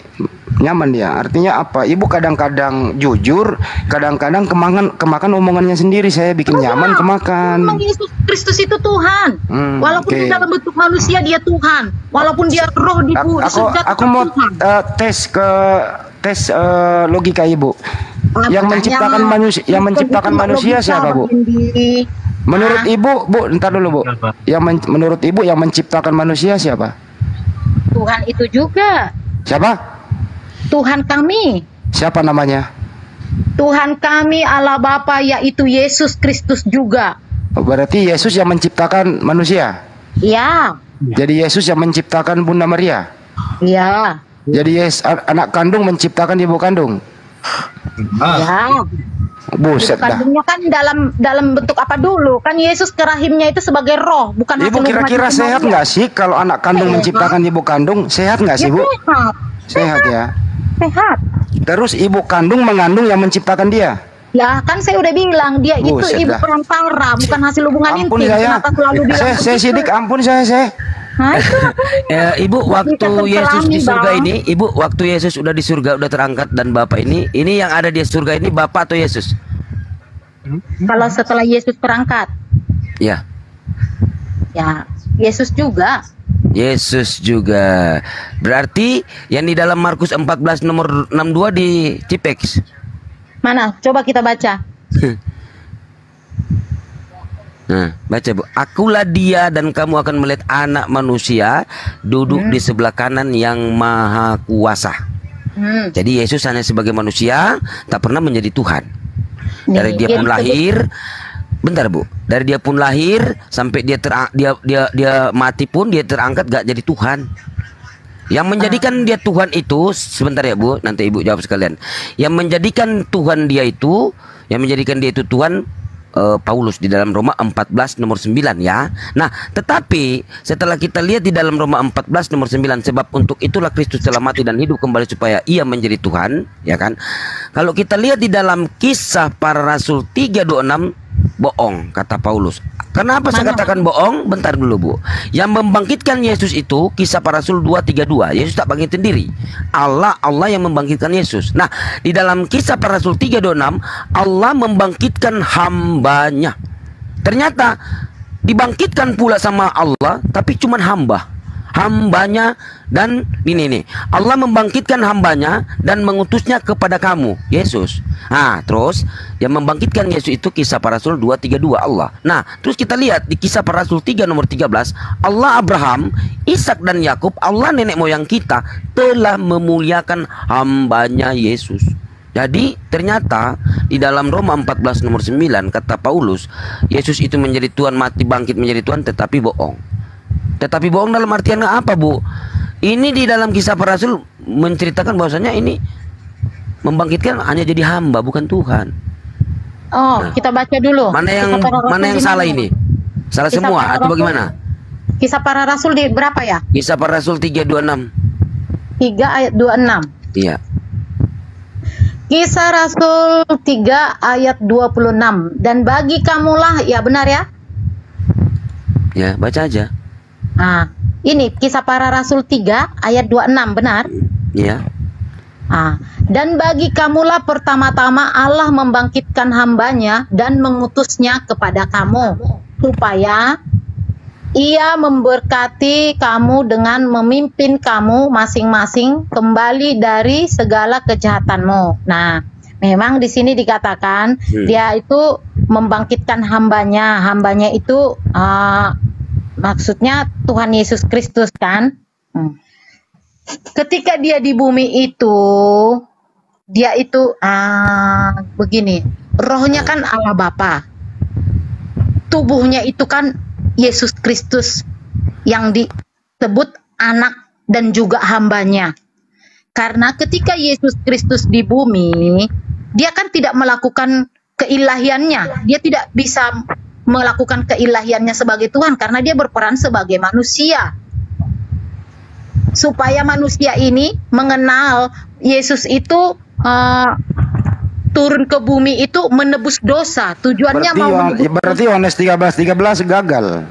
Speaker 3: Nyaman dia. Artinya apa? Ibu kadang-kadang jujur, kadang-kadang kemakan omongannya sendiri. Saya bikin nyaman kemakan.
Speaker 1: Memang Yesus Kristus itu Tuhan. Walaupun di dalam bentuk manusia dia Tuhan. Walaupun dia roh di surga.
Speaker 3: Aku mau tes logika Ibu. Yang menciptakan manusia siapa, Bu? Menurut Ibu, Bu, entar dulu, Bu. Menurut Ibu yang menciptakan manusia siapa?
Speaker 1: Tuhan itu juga.
Speaker 3: Siapa?
Speaker 1: Tuhan kami.
Speaker 3: Siapa namanya?
Speaker 1: Tuhan kami Allah Bapa, yaitu Yesus Kristus juga.
Speaker 3: Berarti Yesus yang menciptakan manusia?
Speaker 1: Ya.
Speaker 3: Jadi Yesus yang menciptakan Bunda Maria?
Speaker 1: Ya.
Speaker 3: Jadi anak kandung menciptakan ibu kandung?
Speaker 1: Ya.
Speaker 3: Buset dah.
Speaker 1: Kandungnya kan dalam bentuk apa dulu? Kan Yesus ke rahimnya itu sebagai roh, bukan
Speaker 3: Ibu kira-kira sehat nggak sih kalau anak kandung menciptakan ibu kandung? Sehat nggak sih, Bu?
Speaker 1: Sehat.
Speaker 3: Sehat ya.
Speaker 1: Sehat.
Speaker 3: Terus ibu kandung mengandung yang menciptakan dia?
Speaker 1: Ya kan saya udah bilang dia
Speaker 3: Buset
Speaker 1: itu ibu
Speaker 3: dah.
Speaker 1: perantara, bukan hasil hubungan
Speaker 3: Ampun
Speaker 1: intim.
Speaker 3: saya.
Speaker 1: Kenapa selalu bilang
Speaker 3: Saya sidik, ampun saya.
Speaker 1: Hah, itu
Speaker 4: Ibu waktu Yesus di surga
Speaker 1: Bang.
Speaker 4: ini, Ibu waktu Yesus udah di surga, udah terangkat dan Bapak ini yang ada di surga ini Bapak atau Yesus?
Speaker 1: Kalau setelah Yesus berangkat,
Speaker 4: Ya,
Speaker 1: ya Yesus juga.
Speaker 4: Yesus juga. Berarti yang di dalam Markus 14 nomor 62 di Cipex.
Speaker 1: Mana? Coba kita baca.
Speaker 4: Nah, baca Bu. Akulah dia dan kamu akan melihat anak manusia duduk di sebelah kanan yang maha kuasa. Jadi Yesus hanya sebagai manusia, tak pernah menjadi Tuhan. Dari dia pun lahir, bentar Bu. Dari dia pun lahir sampai dia mati pun dia terangkat gak jadi Tuhan. Yang menjadikan dia Tuhan itu, sebentar ya Bu, nanti Ibu jawab sekalian. Yang menjadikan Tuhan dia itu, Tuhan Paulus di dalam Roma 14 nomor 9 ya. Nah, tetapi setelah kita lihat di dalam Roma 14 nomor 9, sebab untuk itulah Kristus telah mati dan hidup kembali supaya ia menjadi Tuhan, ya kan? Kalau kita lihat di dalam Kisah Para Rasul 3:26, bohong kata Paulus. Kenapa saya katakan bohong? Bentar dulu Bu. Yang membangkitkan Yesus itu Kisah Para Rasul 2:32. Yesus tak bangkit sendiri. Allah yang membangkitkan Yesus. Nah, di dalam Kisah Para Rasul 3:26, Allah membangkitkan hambanya. Ternyata dibangkitkan pula sama Allah, tapi cuman hambanya. Dan ini nih, Allah membangkitkan hambanya dan mengutusnya kepada kamu, Yesus. Nah, terus yang membangkitkan Yesus itu Kisah Para Rasul 2:32 Allah. Nah, terus kita lihat di Kisah Para Rasul 3 nomor 13, Allah Abraham, Ishak dan Yakub, Allah nenek moyang kita telah memuliakan hambanya Yesus. Jadi ternyata di dalam Roma 14 nomor 9 kata Paulus, Yesus itu menjadi Tuhan, mati bangkit menjadi Tuhan, tetapi bohong. Tetapi bohong dalam artian apa Bu? Ini di dalam Kisah Para Rasul menceritakan bahwasanya ini membangkitkan hanya jadi hamba, bukan Tuhan.
Speaker 1: Oh,
Speaker 4: Nah,
Speaker 1: kita baca dulu.
Speaker 4: Mana yang salah ini? Salah
Speaker 1: Kisah
Speaker 4: semua
Speaker 1: Para
Speaker 4: atau
Speaker 1: Rasul.
Speaker 4: bagaimana?
Speaker 1: Kisah Para Rasul di berapa ya?
Speaker 4: Kisah Para Rasul 3:26.
Speaker 1: 3 ayat 26.
Speaker 4: Iya.
Speaker 1: Kisah Rasul 3 ayat 26. Dan bagi kamulah, ya benar ya?
Speaker 4: Ya, baca aja.
Speaker 1: Nah, ini Kisah Para Rasul 3 ayat 26, benar?
Speaker 4: Iya.
Speaker 1: Dan bagi kamulah pertama-tama Allah membangkitkan hambanya dan mengutusnya kepada kamu, supaya ia memberkati kamu dengan memimpin kamu masing-masing kembali dari segala kejahatanmu. Nah, memang di sini dikatakan dia itu membangkitkan hambanya. Hambanya itu maksudnya Tuhan Yesus Kristus kan. Ketika dia di bumi itu, dia itu begini, rohnya kan Allah Bapa, tubuhnya itu kan Yesus Kristus yang disebut anak dan juga hambanya. Karena ketika Yesus Kristus di bumi, dia kan tidak melakukan keilahiannya. Dia tidak bisa melakukan keilahiannya sebagai Tuhan karena dia berperan sebagai manusia. Supaya manusia ini mengenal Yesus itu turun ke bumi itu menebus dosa. Tujuannya
Speaker 3: berarti Yohanes 13:13 gagal.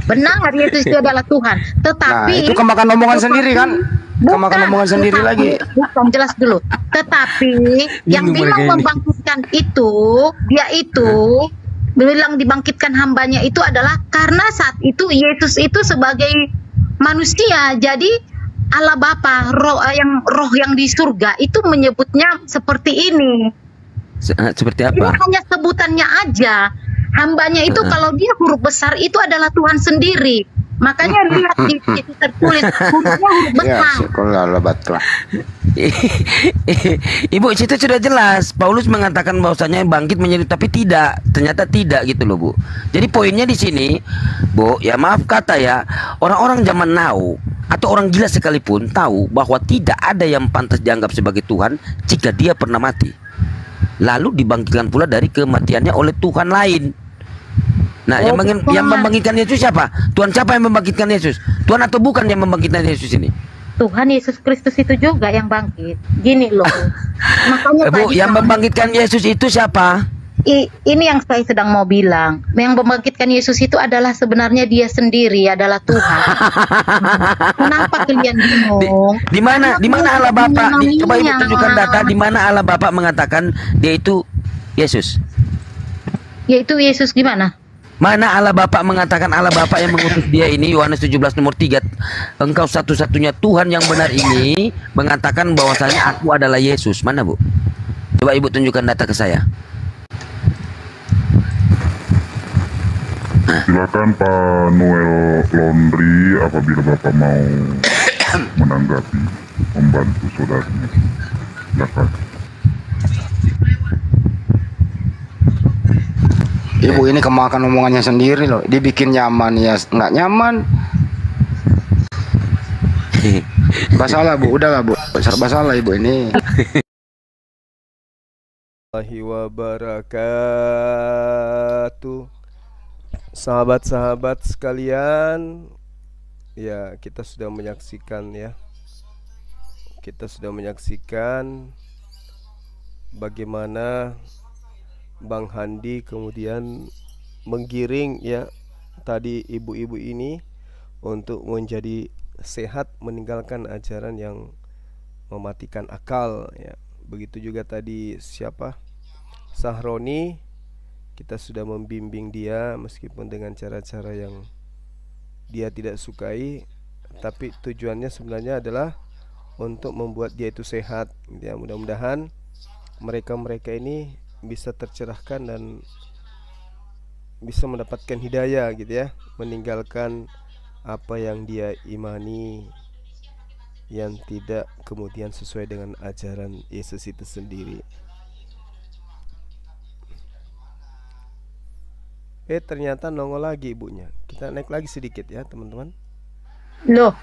Speaker 1: Benar, Yesus itu adalah Tuhan. Tetapi
Speaker 3: itu kemakan omongan sendiri kan? Kemakan omongan sendiri lagi.
Speaker 1: Bukan, jelas dulu. Tetapi yang bilang membangkitkan itu, dia itu bilang dibangkitkan hambanya itu adalah karena saat itu Yesus itu sebagai manusia. Jadi Allah Bapa, roh yang di surga itu menyebutnya seperti ini.
Speaker 4: Seperti apa?
Speaker 1: Ini hanya sebutannya aja. Hambanya itu kalau dia huruf besar itu adalah Tuhan sendiri. Makanya lihat di situ tertulis hurufnya huruf besar.
Speaker 4: Ibu, situ sudah jelas. Paulus mengatakan bahwasanya bangkit menjadi, tapi tidak, ternyata tidak gitu loh, Bu. Jadi poinnya di sini, Bu, ya maaf kata ya, orang-orang zaman now atau orang gila sekalipun tahu bahwa tidak ada yang pantas dianggap sebagai Tuhan jika dia pernah mati, lalu dibangkitkan pula dari kematiannya oleh Tuhan lain. Nah, yang membangkitkan Yesus siapa? Tuhan siapa yang membangkitkan Yesus? Tuhan atau bukan yang membangkitkan Yesus ini?
Speaker 1: Tuhan Yesus Kristus itu juga yang bangkit. Gini loh. Makanya
Speaker 4: Bu, yang membangkitkan Yesus itu siapa?
Speaker 1: Ini yang saya sedang mau bilang. Yang membangkitkan Yesus itu adalah sebenarnya dia sendiri, adalah Tuhan. Kenapa kalian bingung?
Speaker 4: Di mana Allah Bapa? Coba Ibu tunjukkan data di mana Allah Bapa mengatakan dia itu Yesus.
Speaker 1: Yaitu Yesus gimana?
Speaker 4: Mana Allah Bapa mengatakan Allah Bapa yang mengutus dia ini? Yohanes 17 nomor 3. Engkau satu-satunya Tuhan yang benar ini mengatakan bahwasanya aku adalah Yesus. Mana, Bu? Coba Ibu tunjukkan data ke saya.
Speaker 5: Silakan Pak Noel Laundry apabila Bapak mau menanggapi, membantu saudaranya. Silakan.
Speaker 3: Ibu ini kemakan omongannya sendiri loh. Dibikin nyaman ya nggak nyaman. Basalah Bu, udahlah Bu. Basalah Ibu ini.
Speaker 2: Wabarakatuh. Sahabat-sahabat sekalian, ya kita sudah menyaksikan bagaimana Bang Handi kemudian menggiring tadi ibu-ibu ini untuk menjadi sehat, meninggalkan ajaran yang mematikan akal ya. Begitu juga tadi Sahroni, kita sudah membimbing dia meskipun dengan cara-cara yang dia tidak sukai, tapi tujuannya sebenarnya adalah untuk membuat dia itu sehat ya. Mudah-mudahan mereka ini bisa tercerahkan dan bisa mendapatkan hidayah gitu ya, meninggalkan apa yang dia imani yang tidak kemudian sesuai dengan ajaran Yesus itu sendiri. Ternyata nongol lagi ibunya. Kita naik lagi sedikit ya teman-teman.
Speaker 1: Loh,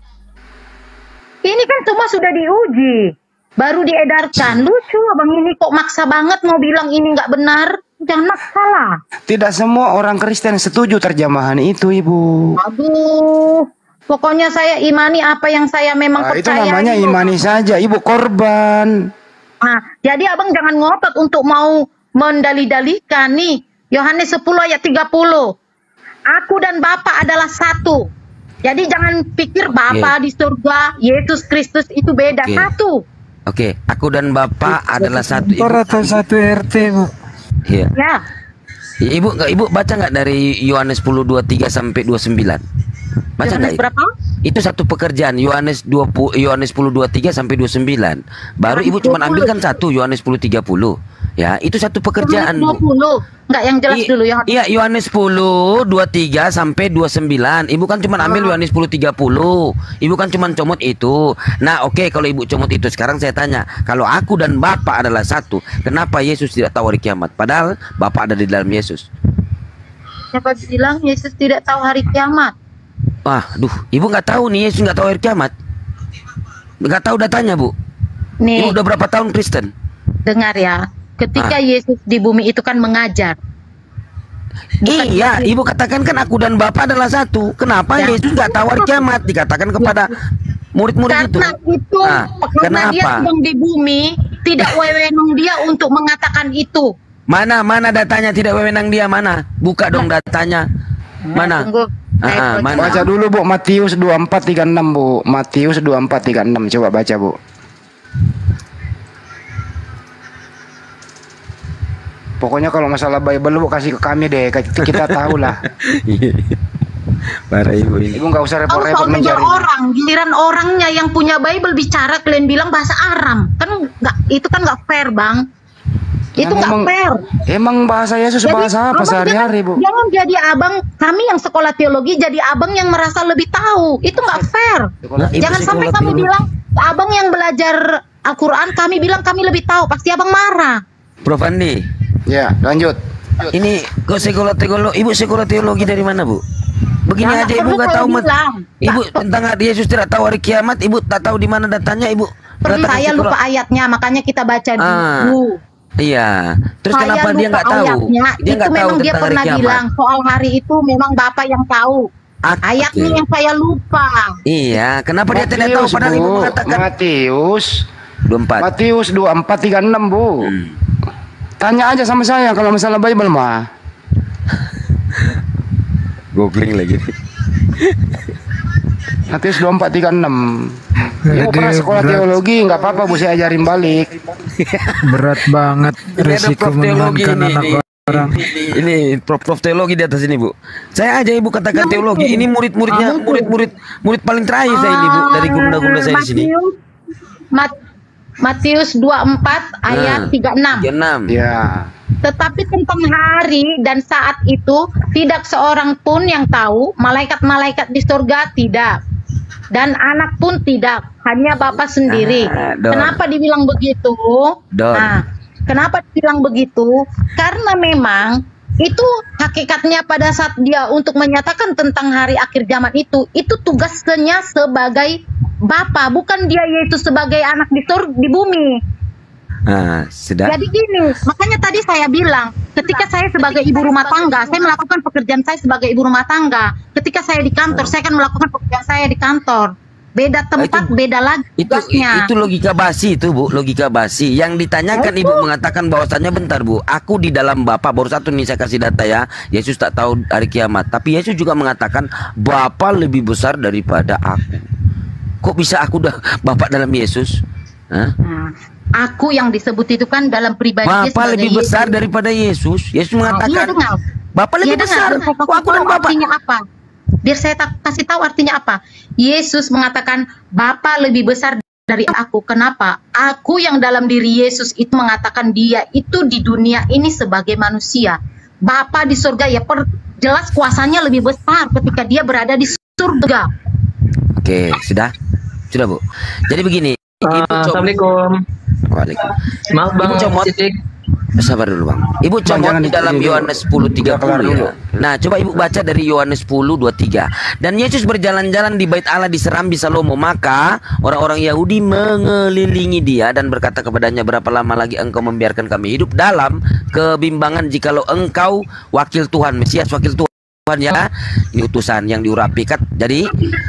Speaker 1: ini kan semua sudah diuji, baru diedarkan. Lucu abang ini kok maksa banget mau bilang ini nggak benar. Jangan maksa lah.
Speaker 3: Tidak semua orang Kristen setuju terjemahan itu Ibu.
Speaker 1: Aduh, pokoknya saya imani apa yang saya memang percaya.
Speaker 3: Itu namanya imani saja, Ibu korban.
Speaker 1: Nah, jadi abang jangan ngotot untuk mau mendali-dalikan nih. Yohanes 10 ayat 30. Aku dan Bapa adalah satu. Jadi jangan pikir Bapa di surga, Yesus Kristus itu beda, satu.
Speaker 4: Oke, aku dan Bapa adalah satu.
Speaker 6: Atau satu RT, Bu.
Speaker 4: Iya.
Speaker 1: Ya.
Speaker 4: Ibu baca nggak dari Yohanes 10:23 sampai 29? Baca nggak itu?
Speaker 1: Berapa?
Speaker 4: Itu satu pekerjaan Yohanes 10:23 sampai 29. Baru Ibu cuma ambil kan satu Yohanes 10:30. Ya, itu satu pekerjaan.
Speaker 1: 20. Enggak, yang jelas dulu ya.
Speaker 4: Iya, Yohanes 10:23 sampai 29. Ibu kan cuma ambil Yohanes 10:30. Ibu kan cuma comot itu. Nah, oke, kalau Ibu comot itu, sekarang saya tanya, kalau aku dan Bapa adalah satu, kenapa Yesus tidak tahu hari kiamat? Padahal Bapa ada di dalam Yesus.
Speaker 1: Siapa bilang Yesus tidak tahu hari kiamat?
Speaker 4: Wah, Ibu nggak tahu nih, Yesus nggak tahu hari kiamat. Nggak tahu datanya, Bu.
Speaker 1: Nih,
Speaker 4: Ibu udah berapa tahun Kristen?
Speaker 1: dengar ya. Ketika Yesus di bumi itu kan mengajar.
Speaker 4: Iya, Ibu katakan kan aku dan Bapa adalah satu. Kenapa
Speaker 1: Ya.
Speaker 4: Yesus nggak tahu hari kiamat dikatakan kepada murid-murid itu?
Speaker 1: Karena dia
Speaker 4: Kenapa?
Speaker 1: sedang di bumi, tidak wewenang dia untuk mengatakan itu.
Speaker 4: Mana datanya tidak wewenang dia mana? Buka dong datanya. Mana?
Speaker 1: Tunggu.
Speaker 4: Mana?
Speaker 3: Baca dulu Bu, Matius 24:36 Bu. Matius 24:36 coba baca Bu. Pokoknya kalau masalah Bible Bu kasih ke kami deh, kita tahu lah.
Speaker 4: Para ibu ini.
Speaker 3: Ibu nggak usah
Speaker 1: Kalau
Speaker 3: repot-repot
Speaker 1: soal
Speaker 3: mencari.
Speaker 1: orang, giliran orangnya yang punya Bible bicara, kalian bilang bahasa Aram, kan nggak, itu kan nggak fair, Bang. Itu nggak fair.
Speaker 3: Emang bahasa Yesus bahasa apa
Speaker 1: abang
Speaker 3: sehari-hari Bu?
Speaker 1: jangan jadi abang, kami yang sekolah teologi jadi abang yang merasa lebih tahu. Itu nggak fair.
Speaker 4: Nah, ibu
Speaker 1: Jangan sampai
Speaker 4: sekolah
Speaker 1: kamu
Speaker 4: teologi.
Speaker 1: bilang abang yang belajar Al-Quran, kami bilang kami lebih tahu. Pasti abang marah.
Speaker 4: Prof Andi,
Speaker 3: Ya, lanjut.
Speaker 4: ini kok sekolah teologi? Ibu sekolah teologi dari mana Bu? Begini
Speaker 1: Ya,
Speaker 4: aja
Speaker 1: nggak
Speaker 4: Ibu
Speaker 1: perlu
Speaker 4: nggak
Speaker 1: saya
Speaker 4: tahu
Speaker 1: bilang.
Speaker 4: Ibu tentang Yesus tidak tahu hari kiamat. Ibu tak tahu di mana datanya. Ibu
Speaker 1: Perlu
Speaker 4: katakan
Speaker 1: saya
Speaker 4: sekolah-
Speaker 1: lupa ayatnya, makanya kita baca dulu.
Speaker 4: Iya. Terus
Speaker 1: Saya
Speaker 4: kenapa dia
Speaker 1: lupa
Speaker 4: nggak tahu?
Speaker 1: ayatnya.
Speaker 4: Dia
Speaker 1: Itu
Speaker 4: nggak tahu
Speaker 1: memang dia
Speaker 4: tentang hari
Speaker 1: pernah
Speaker 4: kiamat.
Speaker 1: bilang soal hari itu memang Bapak yang tahu. Ayatnya yang saya lupa.
Speaker 4: Iya. Kenapa dia tidak tahu?
Speaker 3: Matius,
Speaker 4: Padahal Ibu
Speaker 3: Bu.
Speaker 4: mengatakan
Speaker 3: Matius
Speaker 4: 24.
Speaker 3: Matius 24:36 Bu. Tanya aja sama saya kalau masalah Bible mah.
Speaker 4: Googling lagi.
Speaker 3: Matius 24:36. Ibu pernah sekolah teologi, nggak apa-apa Bu, saya ajarin balik.
Speaker 6: Berat banget
Speaker 4: Ini ada
Speaker 6: resiko
Speaker 4: prof teologi
Speaker 6: menuhankan
Speaker 4: ini.
Speaker 6: anak orang.
Speaker 4: Ini prof teologi di atas ini Bu. Saya aja Ibu katakan teologi. Ini murid-muridnya, murid paling terakhir saya ini Bu dari gunda-gunda saya di sini.
Speaker 1: Matius 24 ayat 36.
Speaker 4: 36.
Speaker 3: Ya.
Speaker 1: Tetapi tentang hari dan saat itu tidak seorang pun yang tahu, malaikat-malaikat di surga tidak, dan anak pun tidak, hanya Bapa sendiri.
Speaker 4: Don.
Speaker 1: Kenapa dibilang begitu?
Speaker 4: Don.
Speaker 1: Nah, kenapa dibilang begitu? Karena memang itu hakikatnya pada saat dia untuk menyatakan tentang hari akhir zaman itu tugasnya sebagai Bapa, bukan dia yaitu sebagai anak di bumi.
Speaker 4: Sudah.
Speaker 1: Jadi gini, makanya tadi saya bilang, ketika saya sebagai ibu rumah tangga, saya melakukan pekerjaan saya sebagai ibu rumah tangga. Ketika saya di kantor, saya akan melakukan pekerjaan saya di kantor. Beda tempat, beda lagi tugasnya.
Speaker 4: Itu logika basi itu Bu, logika basi. Yang ditanyakan Ibu mengatakan bahwasannya bentar Bu, aku di dalam Bapa, baru satu nih saya kasih data ya. Yesus tak tahu hari kiamat, tapi Yesus juga mengatakan Bapa lebih besar daripada aku. Kok bisa aku Bapak dalam Yesus? Hah?
Speaker 1: Aku yang disebut itu kan dalam pribadi dia
Speaker 4: Bapa
Speaker 1: sebagai
Speaker 4: lebih
Speaker 1: Yesus.
Speaker 4: besar daripada Yesus. Yesus mengatakan
Speaker 1: dengar.
Speaker 4: Bapa lebih besar.
Speaker 1: Dengar.
Speaker 4: Kok aku dan Bapak?
Speaker 1: Artinya apa? Biar saya kasih tahu artinya apa. Yesus mengatakan Bapa lebih besar dari aku. Kenapa? Aku yang dalam diri Yesus itu mengatakan dia itu di dunia ini sebagai manusia. Bapa di surga ya jelas kuasanya lebih besar ketika dia berada di surga.
Speaker 4: Oke, sudah Bu. Jadi begini.
Speaker 7: Assalamualaikum.
Speaker 4: Waalaikumsalam.
Speaker 7: Maaf Bang,
Speaker 4: Ibu comot.
Speaker 7: Sidik.
Speaker 4: Sabar dulu Bang. Ibu comot
Speaker 3: jangan
Speaker 4: di dalam
Speaker 3: dulu.
Speaker 4: Yohanes 10:30 ya. Nah, coba Ibu baca dari Yohanes 10:23. Dan Yesus berjalan-jalan di bait Allah di serambi Salomo, maka orang-orang Yahudi mengelilingi dia dan berkata kepadanya, berapa lama lagi engkau membiarkan kami hidup dalam kebimbangan jikalau engkau wakil Tuhan, Mesias, wakil Tuhan ya, ini utusan yang diurapikan. Jadi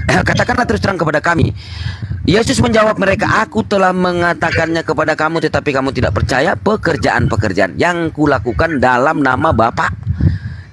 Speaker 4: katakanlah terus terang kepada kami. Yesus menjawab mereka, aku telah mengatakannya kepada kamu, tetapi kamu tidak percaya pekerjaan-pekerjaan yang kulakukan dalam nama Bapa.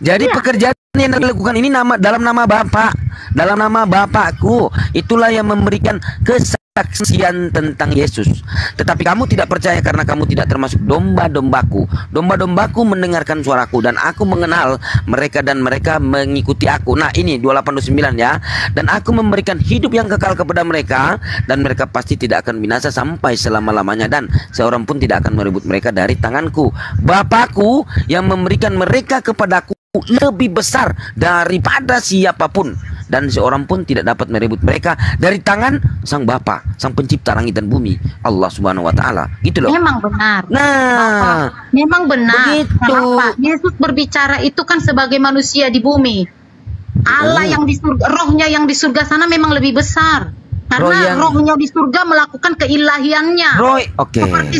Speaker 4: Jadi pekerjaan yang dilakukan ini dalam nama Bapa, dalam nama Bapakku. Itulah yang memberikan kesaksian tentang Yesus. Tetapi kamu tidak percaya karena kamu tidak termasuk domba-dombaku. Domba-dombaku mendengarkan suaraku dan aku mengenal mereka dan mereka mengikuti aku. Nah ini 289 ya. Dan aku memberikan hidup yang kekal kepada mereka dan mereka pasti tidak akan binasa sampai selama-lamanya dan seorang pun tidak akan merebut mereka dari tanganku. Bapakku yang memberikan mereka kepadaku lebih besar daripada siapapun dan seorang pun tidak dapat merebut mereka dari tangan Sang Bapa, Sang Pencipta langit dan bumi, Allah Subhanahu wa taala. Gitu loh.
Speaker 1: Memang benar.
Speaker 4: Nah,
Speaker 1: memang benar.
Speaker 4: begitu.
Speaker 1: Kenapa? Yesus berbicara itu kan sebagai manusia di bumi. Allah yang di surga, rohnya yang di surga sana memang lebih besar. Karena rohnya di surga melakukan keilahiannya.
Speaker 4: Oke.
Speaker 1: Seperti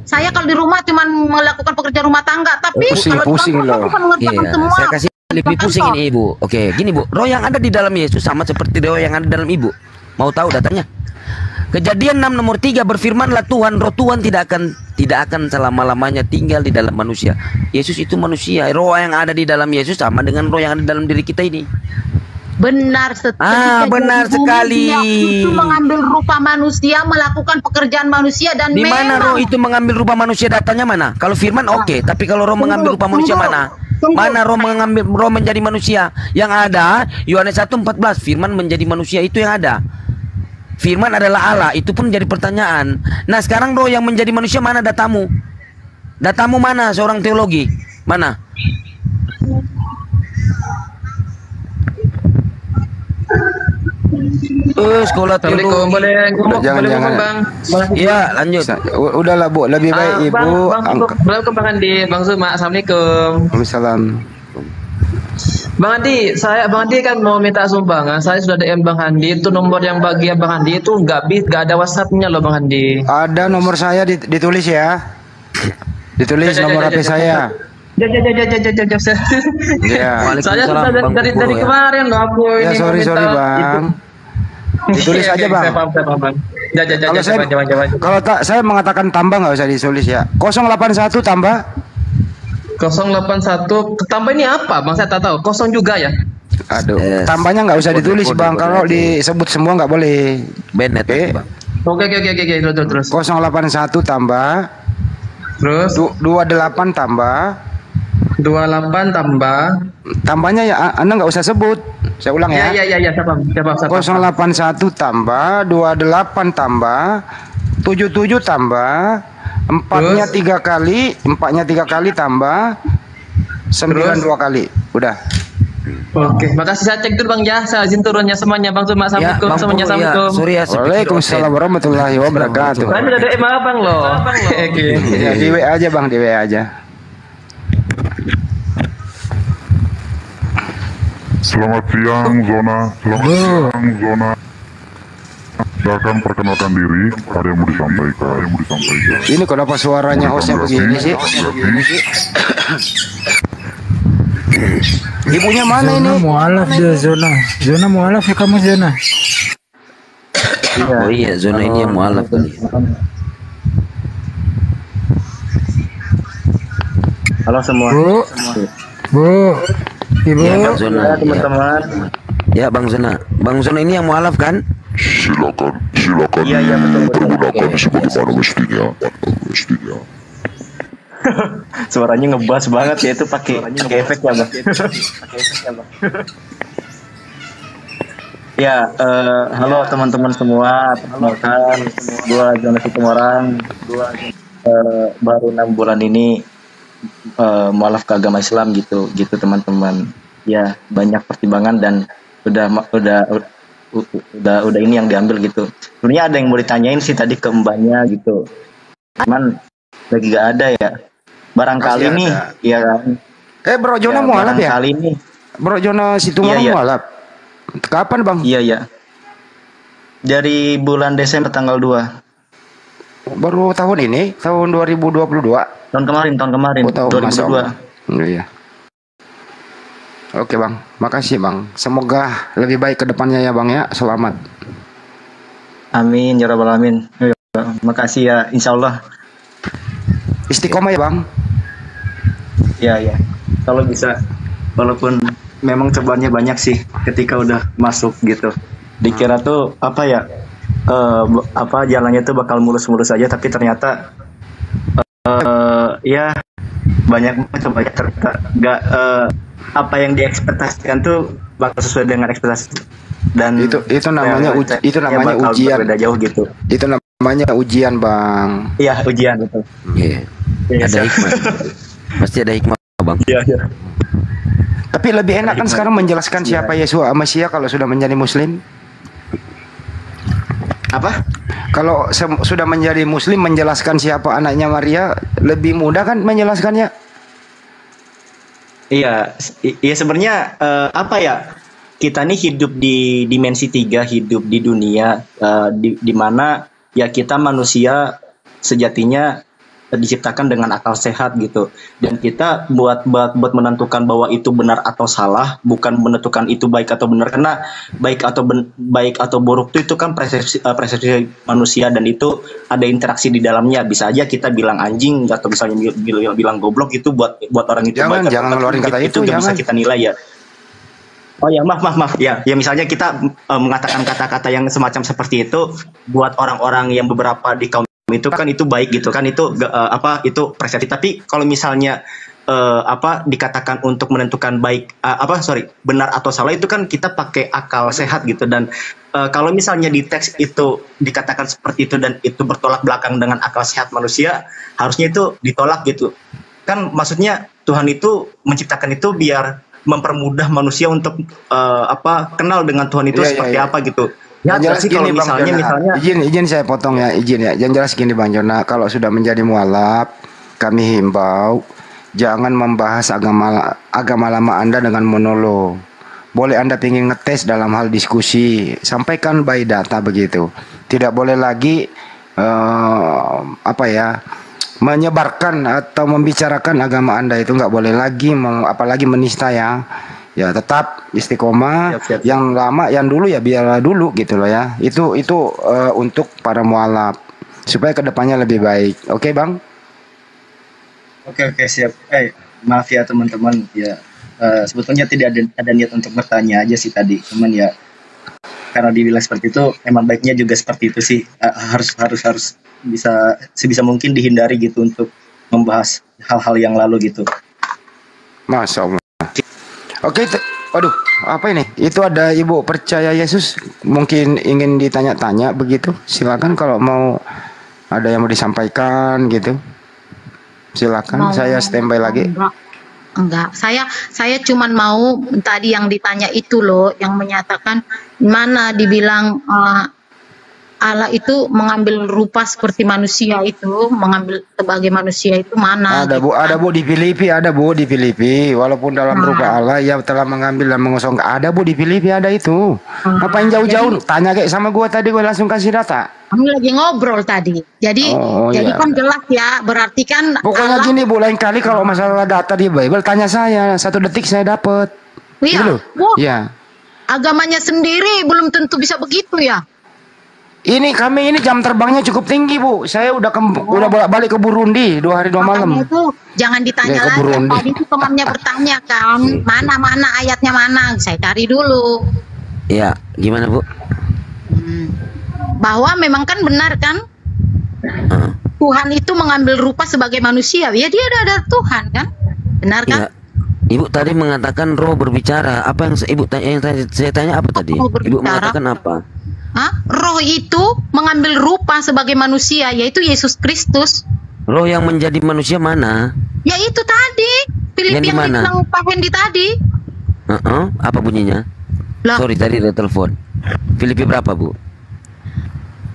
Speaker 1: saya kalau di rumah cuma melakukan pekerjaan rumah tangga, tapi
Speaker 3: pusing loh.
Speaker 1: Iya, semua.
Speaker 4: Saya kasih lebih pusing ini Ibu. Oke, gini Bu, roh yang ada di dalam Yesus sama seperti roh yang ada dalam Ibu. Mau tahu datanya? Kejadian 6 nomor 3 berfirmanlah Tuhan, roh Tuhan tidak akan selama-lamanya tinggal di dalam manusia. Yesus itu manusia, roh yang ada di dalam Yesus sama dengan roh yang ada di dalam diri kita ini.
Speaker 1: Benar
Speaker 4: benar sekali.
Speaker 1: Itu mengambil rupa manusia, melakukan pekerjaan manusia dan
Speaker 4: di mana roh itu mengambil rupa manusia, datanya mana? Kalau firman oke, tapi kalau roh mengambil rupa manusia mana? Mana roh mengambil roh menjadi manusia? Yang ada Yohanes 1:14, firman menjadi manusia itu yang ada. Firman adalah Allah, itu pun jadi pertanyaan. Nah, sekarang roh yang menjadi manusia mana datamu? Datamu mana seorang teologi? Mana? Sekolah teologi.
Speaker 7: Boleh ngomong Bang.
Speaker 4: Iya, lanjut.
Speaker 3: Udahlah Bu, lebih baik Ibu.
Speaker 7: Bang Andi, Bang Zuma, Assalamualaikum.
Speaker 3: Waalaikumsalam.
Speaker 7: Bang Andi kan mau minta sumbangan. Saya sudah DM Bang Andi. Itu nomor yang bagi Bang Andi itu nggak ada WhatsApp-nya loh Bang Andi.
Speaker 3: Ada nomor saya ditulis ya. Ditulis nomor HP saya.
Speaker 7: Ya. Saya sudah dari kemarin loh aku
Speaker 3: ini. Ya sorry Bang. Ditulis aja Bang. Kalau tak saya mengatakan tambah nggak usah ditulis ya. 081 tambah
Speaker 7: 081 tambah ini apa Bang? Saya tak tahu. Kosong juga ya.
Speaker 3: Aduh, tambahnya nggak usah ditulis Bang. Kalau disebut semua nggak boleh.
Speaker 4: Bennett.
Speaker 7: Oke. Terus.
Speaker 3: 081 tambah.
Speaker 7: Terus
Speaker 3: 28 tambah.
Speaker 7: 28 tambah.
Speaker 3: Tambahnya ya Anda nggak usah sebut. Saya ulang ya.
Speaker 7: Iya. Siapa.
Speaker 3: 081 tambah 28 tambah 77 tambah 4-nya 3 kali tambah 92 kali. Udah.
Speaker 7: Oke, makasih, saya cek dulu Bang ya. Saya izin turunnya semuanya Bang Zuma. Assalamualaikum semuanya. Assalamualaikum.
Speaker 3: Waalaikumsalam warahmatullahi wabarakatuh.
Speaker 7: Kan udah DM Abang loh. Oke.
Speaker 3: Ya, di WA aja Bang, di WA aja.
Speaker 5: Selamat siang Zona. Silakan perkenalkan diri. Ada yang mau disampaikan?
Speaker 3: Ini kenapa suaranya hostnya begini sih? Ibunya mana ini?
Speaker 6: Mualaf dia Zona. Zona mualaf ya kamu Zona.
Speaker 4: Oh iya, Zona ini yang mualaf kali.
Speaker 8: Halo semua.
Speaker 6: Bu. Ibu.
Speaker 4: Ya, Zona,
Speaker 8: teman-teman.
Speaker 4: Ya Bang Zona. Bang Zona ini yang mualaf kan?
Speaker 5: Silakan.
Speaker 8: Iya betul.
Speaker 5: Pergunakan sebagaimana mestinya.
Speaker 8: Suaranya ngebas banget ya, itu pakai efek ya Bang. Ya, halo teman-teman semua. Perkenalkan, gua Jonas Situmorang. Baru 6 bulan ini mualaf ke agama Islam gitu teman-teman. Ya, banyak pertimbangan dan udah ini yang diambil gitu. Sebenarnya ada yang mau ditanyain sih tadi ke mbaknya gitu. Cuman lagi gak ada ya. Barangkali nih, ya kan.
Speaker 3: Bro Jona mualaf ya?
Speaker 8: Barangkali nih.
Speaker 3: Bro Jona Situmorang mualaf. Kapan Bang?
Speaker 8: Iya. Dari bulan Desember tanggal 2.
Speaker 3: Baru tahun ini, tahun 2022.
Speaker 8: Tahun kemarin, 2022.
Speaker 3: Iya. Oke Bang, makasih Bang. Semoga lebih baik ke depannya ya Bang ya. Selamat.
Speaker 8: Amin ya rabbal alamin. Makasih ya, insyaallah.
Speaker 3: Istiqomah ya Bang.
Speaker 8: Ya. Kalau bisa, walaupun memang cobaannya banyak sih ketika udah masuk gitu. Dikira tuh apa ya? Jalannya tuh bakal mulus-mulus aja, tapi ternyata ya banyak coba ya, ternyata nggak apa yang diekspektasikan tuh bakal sesuai dengan ekspektasi, dan
Speaker 3: itu namanya ujian.
Speaker 8: Berbeda jauh gitu.
Speaker 3: Itu namanya ujian Bang.
Speaker 8: Iya, ujian betul.
Speaker 4: Iya. Ada hikmah. Pasti ada hikmah Bang.
Speaker 8: Iya.
Speaker 3: Tapi lebih enak kan sekarang menjelaskan siapa Yesus Mesias kalau sudah menjadi Muslim.
Speaker 8: Apa?
Speaker 3: Kalau sudah menjadi Muslim, menjelaskan siapa anaknya Maria lebih mudah kan menjelaskannya?
Speaker 8: Iya sebenarnya apa ya? kita nih hidup di dimensi 3, hidup di dunia di mana ya kita manusia sejatinya diciptakan dengan akal sehat gitu, dan kita buat menentukan bahwa itu benar atau salah, bukan menentukan itu baik atau benar, karena baik atau buruk itu kan persepsi manusia, dan itu ada interaksi di dalamnya. Bisa aja kita bilang anjing atau misalnya bilang goblok, itu buat orang itu baik
Speaker 3: jangan ngeluarin kata itu
Speaker 8: nggak bisa kita nilai ya. Oh ya, maaf ya misalnya kita mengatakan kata-kata yang semacam seperti itu buat orang-orang yang beberapa di kaum itu kan itu baik gitu kan, itu itu persepsi. Tapi kalau misalnya dikatakan untuk menentukan benar atau salah, itu kan kita pakai akal sehat gitu. Dan kalau misalnya di teks itu dikatakan seperti itu dan itu bertolak belakang dengan akal sehat manusia, harusnya itu ditolak gitu kan. Maksudnya Tuhan itu menciptakan itu biar mempermudah manusia untuk kenal dengan Tuhan itu seperti apa gitu.
Speaker 3: Ya, jelas
Speaker 8: kalau
Speaker 3: gini, misalnya izin saya potong ya, izin ya. Yang jelas gini Bang Jona, kalau sudah menjadi mualaf, kami himbau jangan membahas agama lama Anda dengan monolog. Boleh Anda ingin ngetes dalam hal diskusi, sampaikan by data begitu. Tidak boleh lagi menyebarkan atau membicarakan agama Anda, itu nggak boleh lagi, apalagi menista ya. Ya tetap istiqomah. Siap. Yang lama, yang dulu ya biarlah dulu gitu loh ya. Itu untuk para mualaf supaya kedepannya lebih baik. Oke Bang?
Speaker 8: Oke siap. Maaf ya teman-teman ya. Sebetulnya tidak ada niat untuk bertanya aja sih tadi. Cuman ya karena dibilang seperti itu, emang baiknya juga seperti itu sih. Harus bisa sebisa mungkin dihindari gitu untuk membahas hal-hal yang lalu gitu.
Speaker 3: Masya Allah. Oke, waduh, apa ini? Itu ada Ibu percaya Yesus, mungkin ingin ditanya-tanya begitu. Silakan kalau mau ada yang mau disampaikan gitu. Silakan, saya standby lagi.
Speaker 1: Enggak. Saya cuman mau tadi yang ditanya itu loh, yang menyatakan mana dibilang Allah itu mengambil rupa seperti manusia, itu mengambil sebagai manusia itu mana?
Speaker 3: Ada Bu di Filipi, walaupun dalam rupa Allah ya telah mengambil dan mengosongkan. Ada Bu di Filipi, ada itu. Ngapain jauh-jauh? Tanya kayak sama gua tadi, gua langsung kasih data.
Speaker 1: Kami lagi ngobrol tadi. Jadi kan jelas ya, berarti kan
Speaker 3: pokoknya Allah... gini Bu, lain kali kalau masalah data di Bible tanya saya, 1 detik saya dapat.
Speaker 1: Iya. Iya. Agamanya sendiri belum tentu bisa begitu ya.
Speaker 3: Kami jam terbangnya cukup tinggi Bu. Saya udah bolak-balik ke Burundi 2 hari 2 malam.
Speaker 1: Itu jangan ditanya lagi. Tadi itu temannya bertanya kan, mana ayatnya mana? Saya cari dulu.
Speaker 4: Iya, gimana Bu?
Speaker 1: Bahwa memang kan benar kan? Tuhan itu mengambil rupa sebagai manusia. Ya dia ada Tuhan kan? Benar kan? Ya.
Speaker 4: Ibu tadi mengatakan roh berbicara. Apa yang Ibu tanya? Saya tanya apa tadi? Ibu mengatakan apa?
Speaker 1: Roh itu mengambil rupa sebagai manusia, yaitu Yesus Kristus.
Speaker 4: Roh yang menjadi manusia mana?
Speaker 1: Ya itu tadi, Filipi yang dibilang Pak Hendi tadi.
Speaker 4: Apa bunyinya? Sorry, tadi ada telepon. Filipi berapa Bu?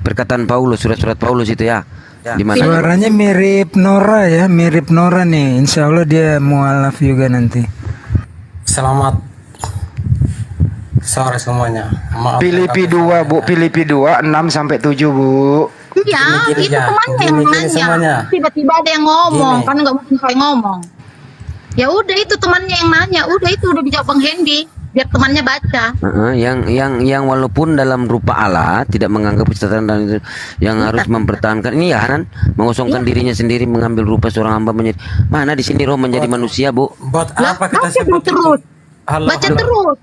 Speaker 4: Perkataan Paulus, surat-surat Paulus itu ya. Di mana?
Speaker 6: Suaranya mirip Nora ya, mirip Nora nih. Insya Allah dia mualaf juga nanti.
Speaker 9: Selamat sore semuanya.
Speaker 3: Filipi 2 Bu, Filipi 2 6-7 Bu.
Speaker 1: Iya, itu temannya yang nanya. Tiba-tiba ada yang ngomong, kan nggak mungkin saya ngomong. Ya udah itu temannya yang nanya, udah dijawab Bang Hendi, biar temannya baca.
Speaker 4: Yang walaupun dalam rupa Allah tidak menganggap kesatuan dan itu yang harus mempertahankan ini ya kan, mengosongkan dirinya sendiri, mengambil rupa seorang hamba menjadi mana di sini roh menjadi manusia Bu.
Speaker 9: Buat apa kita sebut
Speaker 1: terus? Baca terus.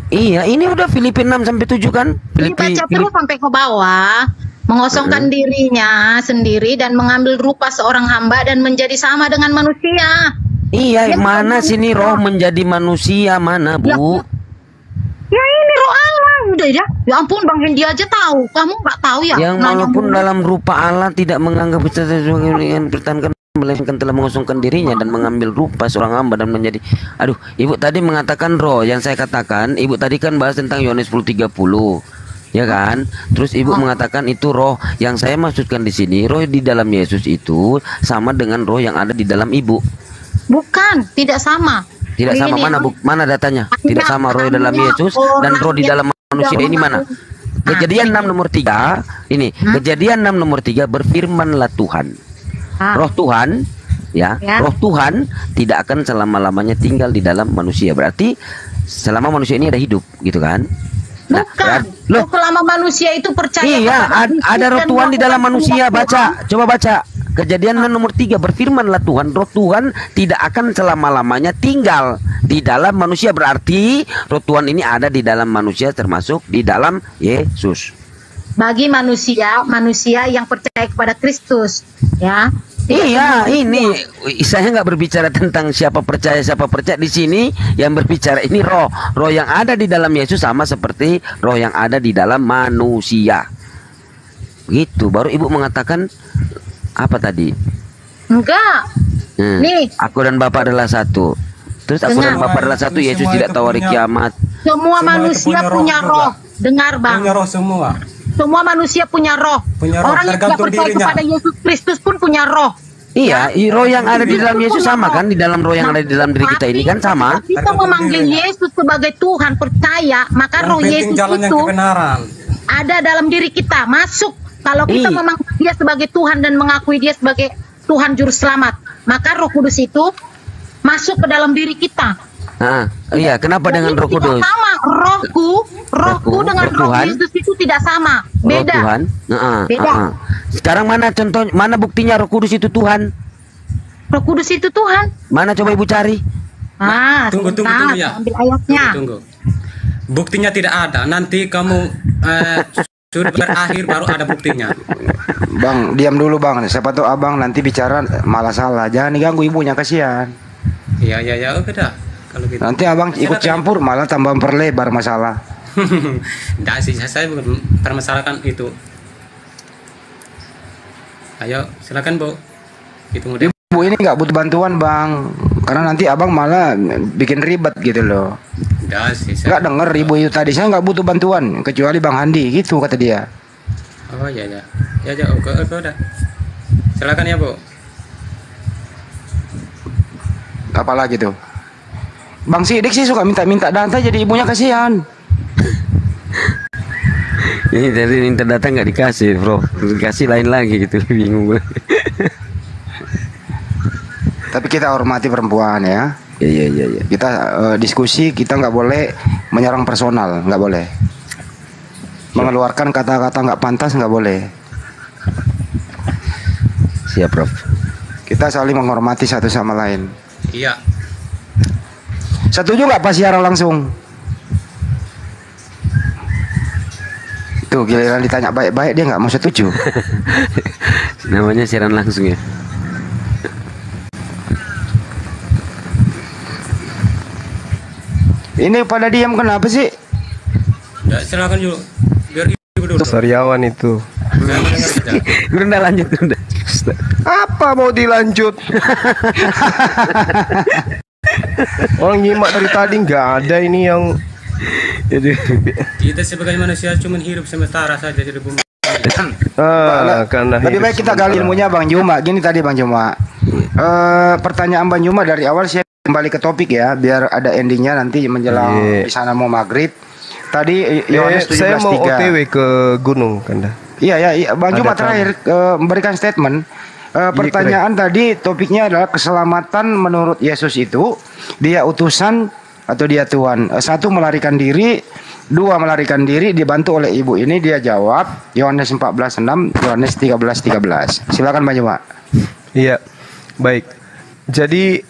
Speaker 4: Iya, ini udah Filipi 6-7 kan?
Speaker 1: Baca terus sampai ke bawah. Mengosongkan dirinya sendiri dan mengambil rupa seorang hamba dan menjadi sama dengan manusia.
Speaker 4: Iya, mana sini roh menjadi manusia mana Bu?
Speaker 1: Ya ini roh Allah udah ya. Ya ampun Bang Hendi aja tahu. Kamu nggak tahu ya?
Speaker 4: Yang walaupun dalam rupa Allah tidak menganggap yang pertahankan, melainkan telah mengosongkan dirinya dan mengambil rupa seorang hamba dan menjadi. Aduh, Ibu tadi mengatakan roh. Yang saya katakan, Ibu tadi kan bahas tentang Yohanes 10:30, ya kan? Terus Ibu mengatakan itu roh. Yang saya maksudkan di sini, roh di dalam Yesus itu sama dengan roh yang ada di dalam Ibu.
Speaker 1: Bukan, tidak sama.
Speaker 4: Tidak sama, mana datanya? Tidak sama roh dalam Yesus dan roh di dalam manusia ini mana? Kejadian 6 nomor 3 ini. Kejadian 6 nomor 3 berfirmanlah Tuhan. Roh Tuhan ya, roh Tuhan tidak akan selama-lamanya tinggal di dalam manusia. Berarti selama manusia ini ada hidup, gitu kan? Nah,
Speaker 1: bukan. Loh, selama manusia itu percaya.
Speaker 4: Iya, ada roh Tuhan di dalam manusia. Baca, coba baca. Kejadian 6 nomor 3 berfirmanlah Tuhan, roh Tuhan tidak akan selama-lamanya tinggal di dalam manusia. Berarti roh Tuhan ini ada di dalam manusia, termasuk di dalam Yesus.
Speaker 1: Bagi manusia yang percaya kepada Kristus, ya.
Speaker 4: Iya, ini saya nggak berbicara tentang siapa percaya di sini. Yang berbicara ini roh yang ada di dalam Yesus sama seperti roh yang ada di dalam manusia. Gitu. Baru ibu mengatakan apa tadi?
Speaker 1: Enggak. Nih,
Speaker 4: aku dan Bapa adalah satu. Terus aku dan Bapa adalah satu. Yesus tidak tahu hari kiamat.
Speaker 1: Semua manusia punya roh. Dengar, Bang.
Speaker 9: Punya roh semua.
Speaker 1: Semua manusia punya roh. Orang yang tidak percaya kepada Yesus Kristus pun punya roh.
Speaker 4: Iya, roh yang ada di dalam Yesus sama kan? Di dalam roh yang ada di dalam diri kita ini kan sama.
Speaker 1: Kita memanggil Yesus sebagai Tuhan, percaya, maka roh Yesus itu ada dalam diri kita, masuk. Kalau kita memanggil Dia sebagai Tuhan dan mengakui Dia sebagai Tuhan Juru Selamat, maka Roh Kudus itu masuk ke dalam diri kita.
Speaker 4: Iya, kenapa dengan Roh Kudus?
Speaker 1: Sama, rohku dengan roh Yesus itu tidak sama, beda.
Speaker 4: Roh Tuhan. Beda. Sekarang mana contoh, mana buktinya Roh Kudus itu Tuhan?
Speaker 1: Roh Kudus itu Tuhan.
Speaker 4: Mana coba ibu cari?
Speaker 9: Tunggu ya.
Speaker 1: Ambil ayatnya.
Speaker 9: Tunggu. Buktinya tidak ada. Nanti kamu sudah berakhir baru ada buktinya.
Speaker 3: Bang, diam dulu Bang. Siapa tahu Abang nanti bicara malah salah. Jangan diganggu ibunya, kasihan.
Speaker 9: Iya, oke dah. Kalau gitu.
Speaker 3: Nanti Abang ikut campur malah tambah memperlebar masalah.
Speaker 9: Enggak sih, saya bukan permasalahkan itu. Ayo, silakan Bu. Itu
Speaker 3: Ibu ini nggak butuh bantuan Bang, karena nanti Abang malah bikin ribet gitu loh.
Speaker 9: Enggak sih.
Speaker 3: Nggak denger ibu itu tadi, saya nggak butuh bantuan kecuali Bang Handi gitu kata dia.
Speaker 9: Oh ya, oke udah. Silakan ya Bu.
Speaker 3: Apalagi tuh? Bang Sidik sih suka minta data, jadi ibunya kasihan.
Speaker 4: Ini dari minta data nggak dikasih, bro. Dikasih lain lagi gitu, bingung.
Speaker 3: Tapi kita hormati perempuan ya.
Speaker 4: Iya.
Speaker 3: Kita diskusi, kita nggak boleh menyerang personal, nggak boleh. Mengeluarkan kata-kata nggak pantas, nggak boleh.
Speaker 4: Siap, Prof.
Speaker 3: Kita saling menghormati satu sama lain.
Speaker 9: Iya.
Speaker 3: Setuju nggak Pak siaran langsung? Tuh giliran ditanya baik-baik dia nggak mau setuju.
Speaker 4: Namanya siaran langsung ya.
Speaker 3: Ini pada diam kenapa sih?
Speaker 9: Ya, silakan dulu. Biar ibu dulu.
Speaker 2: Sariawan itu.
Speaker 4: Udah lanjut udah.
Speaker 2: Apa mau dilanjut? Orang nyimak dari tadi nggak ada ini yang.
Speaker 9: Kita sebagai manusia cuma hidup sementara saja di bumi.
Speaker 2: Karena
Speaker 3: lebih baik kita gali ilmunya Bang Juma. Gini tadi Bang Juma. Pertanyaan Bang Juma dari awal saya kembali ke topik ya, biar ada endingnya nanti menjelang di sana mau maghrib. Tadi Yohanes 17:3.
Speaker 2: Saya mau OTW ke gunung Kanda.
Speaker 3: Iya, Bang Juma terakhir memberikan statement. Pertanyaan tadi topiknya adalah keselamatan menurut Yesus itu dia utusan atau dia Tuhan. Satu melarikan diri, dua melarikan diri dibantu oleh ibu ini. Dia jawab Yohanes 14:6, Yohanes 13:13. Silakan Bang Juma.
Speaker 2: Iya, baik. Jadi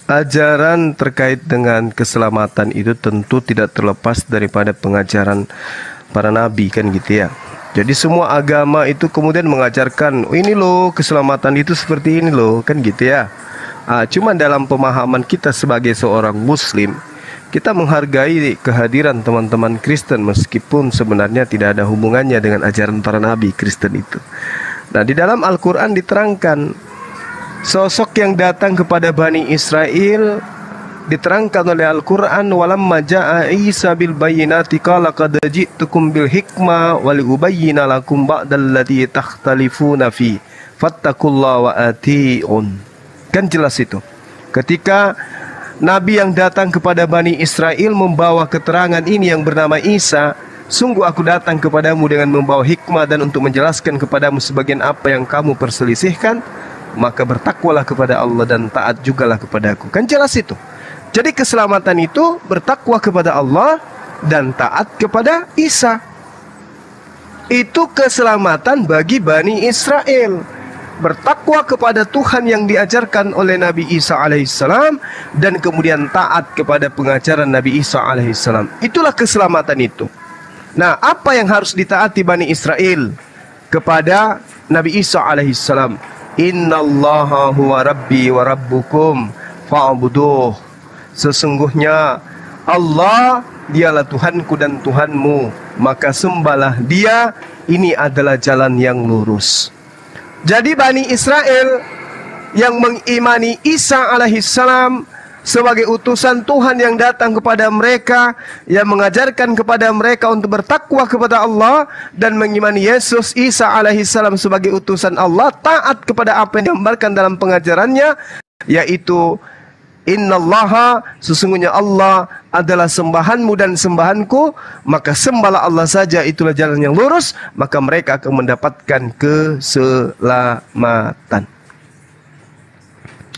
Speaker 2: ajaran terkait dengan keselamatan itu tentu tidak terlepas daripada pengajaran para nabi kan gitu ya. Jadi semua agama itu kemudian mengajarkan ini loh keselamatan itu seperti ini loh kan gitu ya. Cuma dalam pemahaman kita sebagai seorang muslim, kita menghargai kehadiran teman-teman Kristen meskipun sebenarnya tidak ada hubungannya dengan ajaran para nabi Kristen itu. Nah, di dalam Al-Quran diterangkan sosok yang datang kepada Bani Israel diterangkan oleh Al-Quran, walamma ja'a Isa bil bayyinati qala qad ji'tukum bil hikmah wa liubayyina lakum ba'dalladzi takhtalifuna fi fattaqullaha wa ati'un. Kan jelas itu. Ketika Nabi yang datang kepada Bani Israel membawa keterangan ini yang bernama Isa, sungguh aku datang kepadamu dengan membawa hikmah dan untuk menjelaskan kepadamu sebagian apa yang kamu perselisihkan, maka bertakwalah kepada Allah dan taat jugalah kepadaku. Kan jelas itu. Jadi keselamatan itu bertakwa kepada Allah dan taat kepada Isa. Itu keselamatan bagi Bani Israel. Bertakwa kepada Tuhan yang diajarkan oleh Nabi Isa alaihissalam dan kemudian taat kepada pengajaran Nabi Isa alaihissalam. Itulah keselamatan itu. Nah, apa yang harus ditaati Bani Israel kepada Nabi Isa alaihissalam? Innallaha huwa rabbi wa rabbukum fa'buduh. Sesungguhnya Allah dialah Tuhanku dan Tuhanmu, maka sembahlah Dia. Ini adalah jalan yang lurus. Jadi Bani Israel yang mengimani Isa alaihissalam sebagai utusan Tuhan yang datang kepada mereka, yang mengajarkan kepada mereka untuk bertakwa kepada Allah, dan mengimani Yesus Isa alaihissalam sebagai utusan Allah, taat kepada apa yang digambarkan dalam pengajarannya, yaitu Innallaha, sesungguhnya Allah adalah sembahanmu dan sembahanku, maka sembahlah Allah saja, itulah jalan yang lurus, maka mereka akan mendapatkan keselamatan.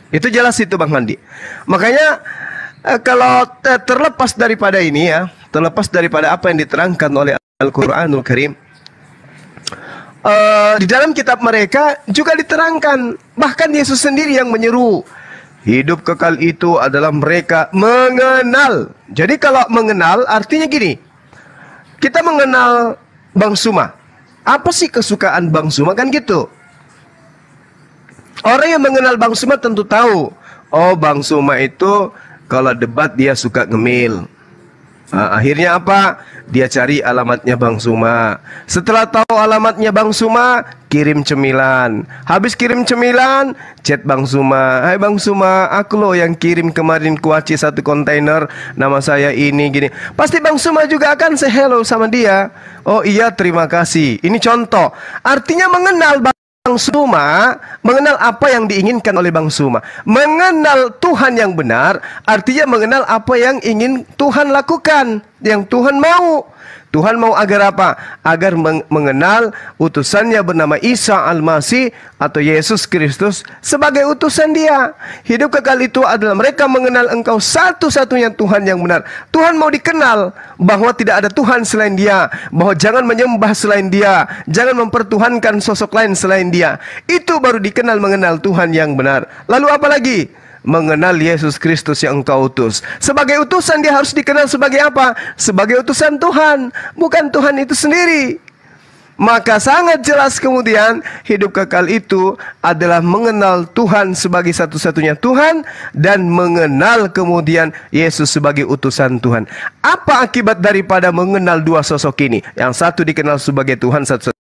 Speaker 2: Itu jelas itu Bang Handi. Makanya kalau terlepas daripada ini ya, terlepas daripada apa yang diterangkan oleh Al-Quranul Karim, di dalam kitab mereka juga diterangkan, bahkan Yesus sendiri yang menyeru, hidup kekal itu adalah mereka mengenal. Jadi kalau mengenal artinya gini, kita mengenal Bang Suma. Apa sih kesukaan Bang Suma, kan gitu. Orang yang mengenal Bang Suma tentu tahu, oh Bang Suma itu kalau debat dia suka ngemil. Akhirnya apa? Dia cari alamatnya Bang Suma. Setelah tahu alamatnya Bang Suma, kirim cemilan. Habis kirim cemilan, chat Bang Suma. Hai Bang Suma, aku loh yang kirim kemarin kuaci 1 kontainer. Nama saya ini gini. Pasti Bang Suma juga akan say hello sama dia. Oh iya, terima kasih. Ini contoh. Artinya mengenal Bang Suma, mengenal apa yang diinginkan oleh Bang Suma. Mengenal Tuhan yang benar, artinya mengenal apa yang ingin Tuhan lakukan, yang Tuhan mau. Tuhan mau agar apa? Agar mengenal utusannya bernama Isa Al-Masih atau Yesus Kristus sebagai utusan Dia. Hidup kekal itu adalah mereka mengenal Engkau satu-satunya Tuhan yang benar. Tuhan mau dikenal, bahwa tidak ada Tuhan selain Dia, bahwa jangan menyembah selain Dia, jangan mempertuhankan sosok lain selain Dia. Itu baru dikenal mengenal Tuhan yang benar. Lalu apa lagi? Mengenal Yesus Kristus yang Engkau utus. Sebagai utusan dia harus dikenal sebagai apa? Sebagai utusan Tuhan, bukan Tuhan itu sendiri. Maka sangat jelas kemudian hidup kekal itu adalah mengenal Tuhan sebagai satu-satunya Tuhan dan mengenal kemudian Yesus sebagai utusan Tuhan. Apa akibat daripada mengenal dua sosok ini? Yang satu dikenal sebagai Tuhan satu-satunya,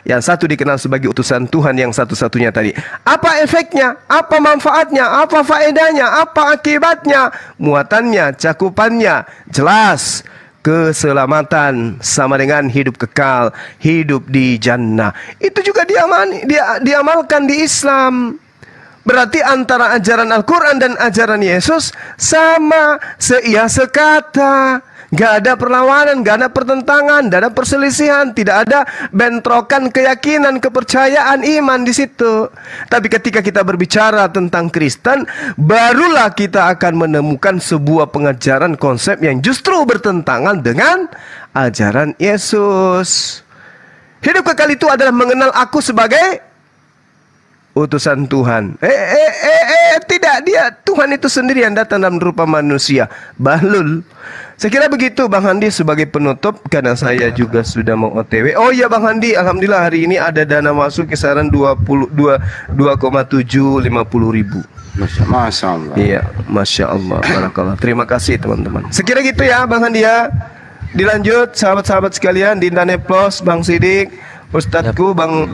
Speaker 2: yang satu dikenal sebagai utusan Tuhan yang satu-satunya tadi. Apa efeknya? Apa manfaatnya? Apa faedahnya? Apa akibatnya? Muatannya, cakupannya jelas. Keselamatan sama dengan hidup kekal, hidup di jannah. Itu juga diamalkan di Islam. Berarti antara ajaran Al-Quran dan ajaran Yesus sama, seia sekata. Gak ada perlawanan, gak ada pertentangan, gak ada perselisihan, tidak ada bentrokan keyakinan, kepercayaan, iman di situ. Tapi ketika kita berbicara tentang Kristen, barulah kita akan menemukan sebuah pengajaran konsep yang justru bertentangan dengan ajaran Yesus. Hidup kekal itu adalah mengenal aku sebagai utusan Tuhan. Tidak, dia Tuhan itu sendiri yang datang dalam rupa manusia. Bahlul. Saya kira begitu Bang Handi sebagai penutup, karena saya juga sudah mau OTW. Oh iya Bang Handi, alhamdulillah hari ini ada dana masuk kisaran 2,750 ribu.
Speaker 3: Masya Allah.
Speaker 2: Iya, Masya Allah, barakallah. Terima kasih teman-teman. Sekira gitu ya Bang Handi ya. Dilanjut sahabat-sahabat sekalian, Dinda Neplos, Bang Sidik, Ustadku, Bang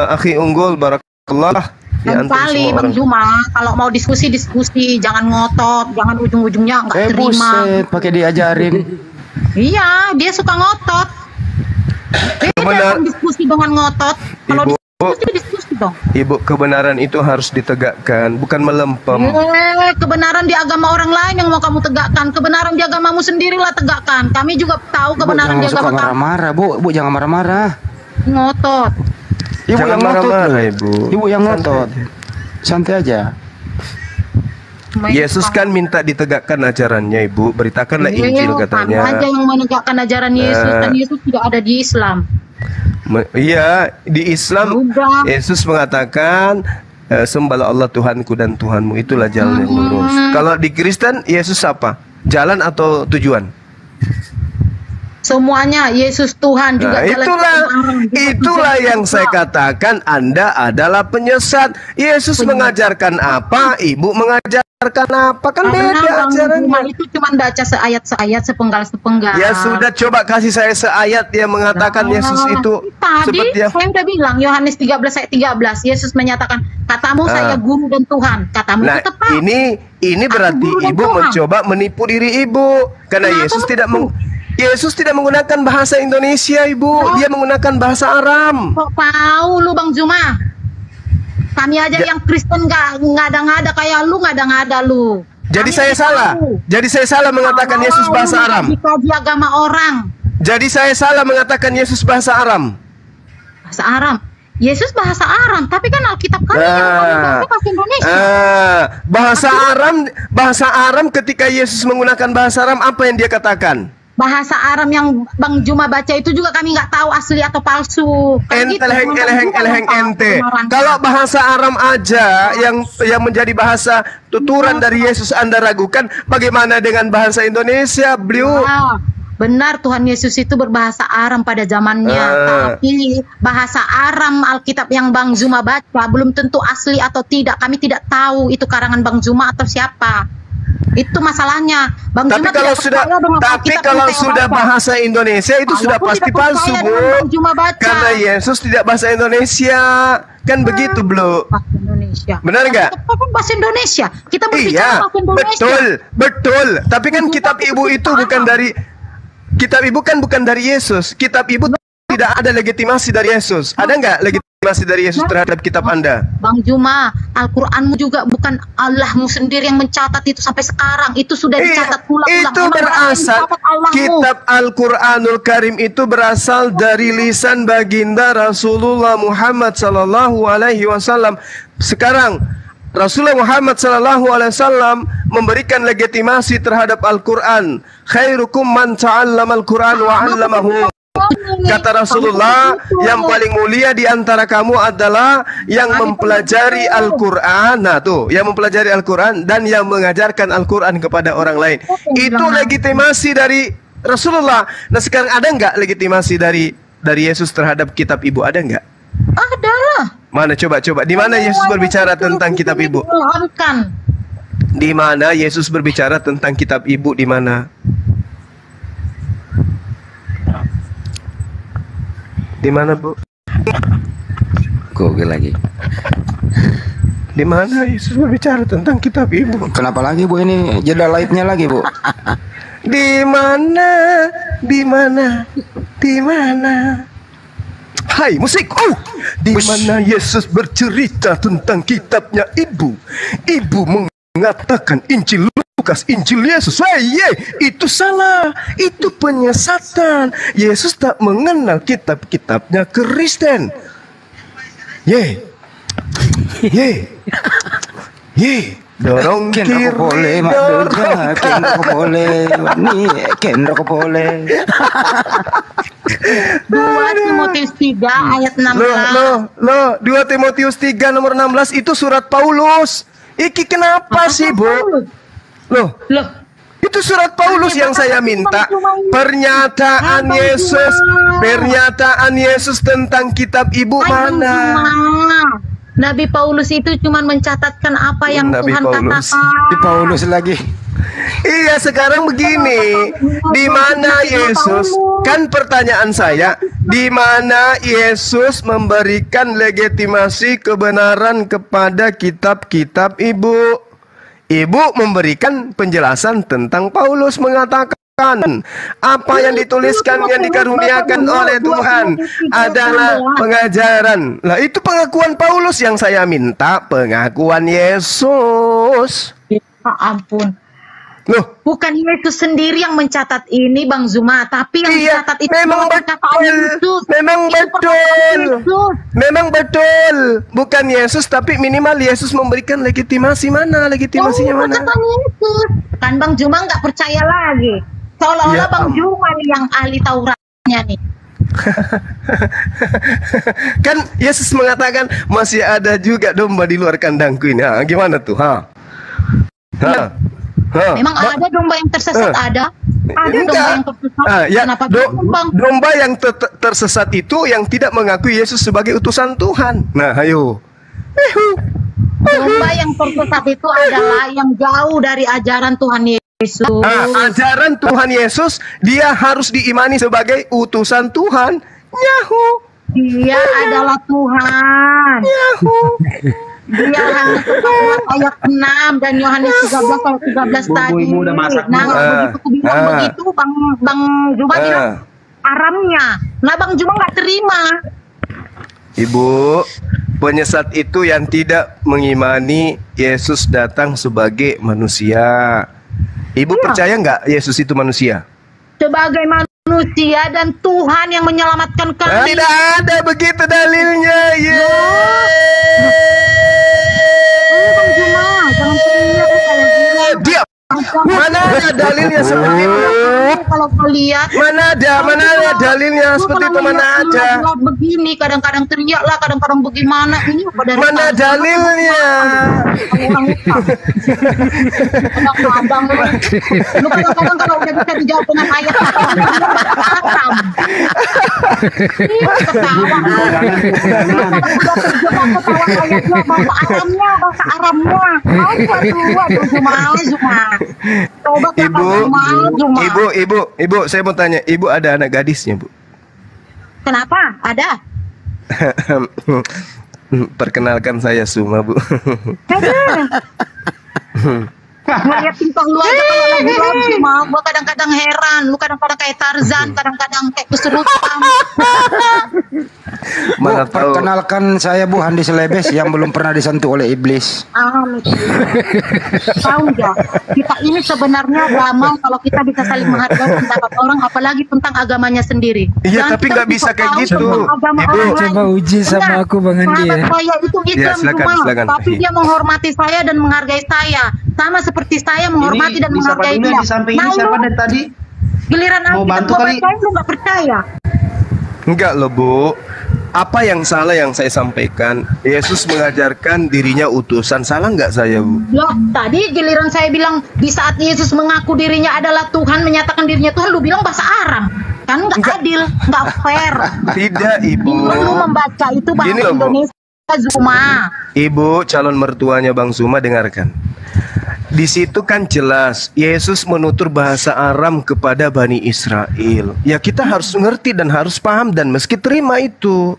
Speaker 2: Akhi Unggul, barakallah.
Speaker 1: Bang Pali, Bang Zuma, kalau mau diskusi, jangan ngotot, jangan ujung-ujungnya nggak terima.
Speaker 3: Buset, pakai diajarin.
Speaker 1: Iya, dia suka ngotot. Beda diskusi dengan ngotot. Kalau diskusi. dong.
Speaker 2: Ibu, kebenaran itu harus ditegakkan, bukan melempem.
Speaker 1: Kebenaran di agama orang lain yang mau kamu tegakkan. Kebenaran di agamamu sendirilah tegakkan. Kami juga tahu kebenaran di agama kamu.
Speaker 3: Marah-marah, Bu jangan marah-marah.
Speaker 1: Ngotot.
Speaker 3: Ibu
Speaker 2: Jangan
Speaker 3: yang ngotot,
Speaker 2: marah-marah, Ibu.
Speaker 3: Ibu yang ngotot. Santai aja.
Speaker 2: Yesus kan minta ditegakkan ajarannya, Ibu. Beritakanlah Injil katanya.
Speaker 1: Kamu aja yang menegakkan ajaran Yesus, dan Yesus tidak ada di Islam.
Speaker 2: Iya, di Islam Yesus mengatakan sembahlah Allah Tuhanku dan Tuhanmu, itulah jalan yang lurus. Kalau di Kristen Yesus apa? Jalan atau tujuan?
Speaker 1: Semuanya Yesus Tuhan juga.
Speaker 2: Itulah yang saya katakan Anda adalah penyesat. Yesus mengajarkan apa, Ibu mengajarkan apa, kan beda ajarannya.
Speaker 1: Itu cuma baca seayat-seayat, sepenggal-sepenggal.
Speaker 2: Ya sudah, coba kasih saya seayat yang mengatakan Yesus itu
Speaker 1: tadi yang saya udah bilang, Yohanes 13 ayat 13, Yesus menyatakan, katamu saya guru dan Tuhan. Katamu itu tepat.
Speaker 2: Ini berarti Ibu mencoba menipu diri Ibu, karena Yesus tidak menggunakan bahasa Indonesia, Ibu. Dia menggunakan bahasa Aram.
Speaker 1: Kok tahu lu, Bang Juma? Kami aja yang Kristen gak ngada-ngada kayak lu, ngada-ngada lu.
Speaker 2: Jadi saya salah. Jadi saya salah mengatakan Yesus bahasa Aram.
Speaker 1: Di agama orang.
Speaker 2: Jadi saya salah mengatakan Yesus bahasa Aram.
Speaker 1: Bahasa Aram. Yesus bahasa Aram, tapi kan Alkitab kami yang bahasa Indonesia.
Speaker 2: Bahasa Aram ketika Yesus menggunakan bahasa Aram, apa yang dia katakan?
Speaker 1: Bahasa Aram yang Bang Juma baca itu juga kami nggak tahu asli atau palsu.
Speaker 2: Ente. Kalau bahasa Aram aja yang menjadi bahasa tuturan dari Yesus Anda ragukan, bagaimana dengan bahasa Indonesia, beliau?
Speaker 1: Benar, Tuhan Yesus itu berbahasa Aram pada zamannya. Tapi bahasa Aram Alkitab yang Bang Zuma baca belum tentu asli atau tidak. Kami tidak tabu itu karangan Bang Zuma atau siapa. Itu masalahnya. Bang
Speaker 2: tapi
Speaker 1: Zuma
Speaker 2: kalau sudah bahasa Indonesia itu sudah pasti palsu, Bu. Karena Yesus tidak bahasa Indonesia. Kan begitu, Bu.
Speaker 1: Bahasa Indonesia.
Speaker 2: Benar nggak?
Speaker 1: Bahasa Indonesia. Kita berbicara bahasa Indonesia.
Speaker 2: Betul. Tapi kan kitab Ibu itu bukan dari bukan dari Yesus. Kitab Ibu tidak ada legitimasi dari Yesus. Ada nggak legitimasi dari Yesus terhadap kitab Anda?
Speaker 1: Bang Juma, Al-Qur'anmu juga bukan Allahmu sendiri yang mencatat itu sampai sekarang. Itu sudah dicatat ulang-ulang.
Speaker 2: Itu berasal, kitab Al-Qur'anul Karim itu berasal dari lisan baginda Rasulullah Muhammad sallallahu alaihi wasallam. Sekarang Rasulullah Muhammad sallallahu alaihi wasallam memberikan legitimasi terhadap Al-Qur'an. Khairukum man ta'allama Al-Qur'an wa 'allamahu. Kata Rasulullah, yang paling mulia di antara kamu adalah yang mempelajari Al-Qur'an. Nah, tuh, yang mempelajari Al-Qur'an dan yang mengajarkan Al-Qur'an kepada orang lain. Itu legitimasi dari Rasulullah. Nah, sekarang ada nggak legitimasi dari Yesus terhadap kitab Ibu? Ada nggak?
Speaker 1: Ada lah.
Speaker 2: Mana coba? Di mana Yesus berbicara tentang kitab Ibu? Di mana Yesus berbicara tentang kitab Ibu? Di mana? Di mana, Bu?
Speaker 4: Google lagi.
Speaker 2: Di mana Yesus berbicara tentang kitab Ibu?
Speaker 3: Kenapa lagi, Bu? Ini jeda live-nya lagi, Bu.
Speaker 2: Di mana? Di mana? Di mana? Hai musik, di mana Yesus bercerita tentang kitabnya Ibu. Ibu mengatakan Injil Lukas, Injil Yesus. Itu salah, itu penyesatan. Yesus tak mengenal kitab-kitabnya Kristen. Dorong kiri,
Speaker 3: boleh, boleh.
Speaker 1: 2 Timotius 3 ayat 16.
Speaker 2: 2 Timotius 3 nomor 16 itu surat Paulus. Iki kenapa sih, Bu? Loh. Itu surat Paulus yang saya minta. Pernyataan Yesus tentang kitab Ibu mana?
Speaker 1: Nabi Paulus itu cuma mencatatkan apa yang Tuhan katakan.
Speaker 3: Di Paulus lagi.
Speaker 2: Iya, sekarang begini. Di mana Yesus? Kan pertanyaan saya, di mana Yesus memberikan legitimasi kebenaran kepada kitab-kitab Ibu? Ibu memberikan penjelasan tentang Paulus mengatakan Apa yang dituliskan, yang dikaruniakan oleh Tuhan adalah pengajaran. Lah itu pengakuan Paulus, yang saya minta pengakuan Yesus.
Speaker 1: Ya ampun.
Speaker 2: Loh,
Speaker 1: bukan Yesus sendiri yang mencatat ini, Bang Zuma, tapi yang mencatat itu
Speaker 2: memang betul. Memang betul. Bukan Yesus, tapi minimal Yesus memberikan legitimasi. Mana legitimasinya mana?
Speaker 1: Yesus. Kan Bang Zuma nggak percaya lagi. Seolah-olah Bang Zuma nih yang ahli Tauratnya nih.
Speaker 2: Kan Yesus mengatakan masih ada juga domba di luar kandangku ini. Gimana tuh?
Speaker 1: Memang ada domba yang tersesat, ada domba yang tersesat. Kenapa
Speaker 2: domba yang tersesat itu yang tidak mengakui Yesus sebagai utusan Tuhan. Nah, ayo.
Speaker 1: Domba yang tersesat itu adalah yang jauh dari ajaran Tuhan Yesus.
Speaker 2: Ajaran Tuhan Yesus, dia harus diimani sebagai utusan Tuhan. Yahu.
Speaker 1: Dia adalah Tuhan.
Speaker 2: Yahu.
Speaker 1: Dia hanya ayat 6 dan Yohanes 13 ayat 13 tadi. Nah, begitu aku bilang begitu, Bang Zuma bilang Aramnya. Nah, Bang Zuma nggak terima.
Speaker 2: Ibu, penyesat itu yang tidak mengimani Yesus datang sebagai manusia. Ibu percaya nggak Yesus itu manusia?
Speaker 1: Sebagai manusia dan Tuhan yang menyelamatkan kami.
Speaker 2: Tidak ada begitu dalilnya.
Speaker 1: Bang Zuma, jangan teriak kayak
Speaker 2: dia. Mana ada dalilnya seperti itu?
Speaker 1: Kalau kau lihat,
Speaker 2: mana ada dalilnya seperti itu? Mana ada?
Speaker 1: Begini, kadang-kadang teriak lah, kadang-kadang bagaimana ini?
Speaker 2: Mana dalilnya?
Speaker 1: Lu kadang-kadang kalau udah bisa dijawab dengan ayat bahasa Aramnya.
Speaker 2: Ibu, saya mau tanya, ibu ada anak gadisnya, Bu?
Speaker 1: Kenapa? Ada.
Speaker 2: Perkenalkan saya Suma, Bu.
Speaker 1: Ngeliat tingkah lu aja kalau lagi Zuma, gua kadang-kadang heran, lu kadang-kadang kayak Tarzan, kadang-kadang kayak kesurupan.
Speaker 3: Bu, perkenalkan saya Bu Handi Selebes yang belum pernah disentuh oleh iblis.
Speaker 1: Tahu nggak? Kita ini sebenarnya damai kalau kita bisa saling menghargai pendapat orang, apalagi tentang agamanya sendiri.
Speaker 2: Iya, tapi nggak bisa kayak gitu.
Speaker 6: Ibu coba uji sama aku, Bang Andi ya.
Speaker 1: Saya itu Islam silakan. Tapi dia menghormati saya dan menghargai saya, sama seperti saya menghormati dan menghargai dia.
Speaker 10: Di samping ini siapa dari tadi?
Speaker 1: Giliran
Speaker 10: mau bantu kali?
Speaker 1: Lu nggak percaya?
Speaker 2: Enggak loh, Bu. Apa yang salah yang saya sampaikan? Yesus mengajarkan dirinya utusan. Salah nggak saya, Bu?
Speaker 1: Loh, tadi giliran saya bilang di saat Yesus mengaku dirinya adalah Tuhan, menyatakan dirinya Tuhan, lu bilang bahasa Aram. Kan nggak adil, nggak fair.
Speaker 2: Tidak, Ibu.
Speaker 1: Lu membaca itu bahasa Indonesia, Zuma.
Speaker 2: Ibu, calon mertuanya Bang Zuma, dengarkan. Di situ kan jelas Yesus menutur bahasa Aram kepada Bani Israel. Ya kita harus ngerti dan harus paham dan meski terima itu.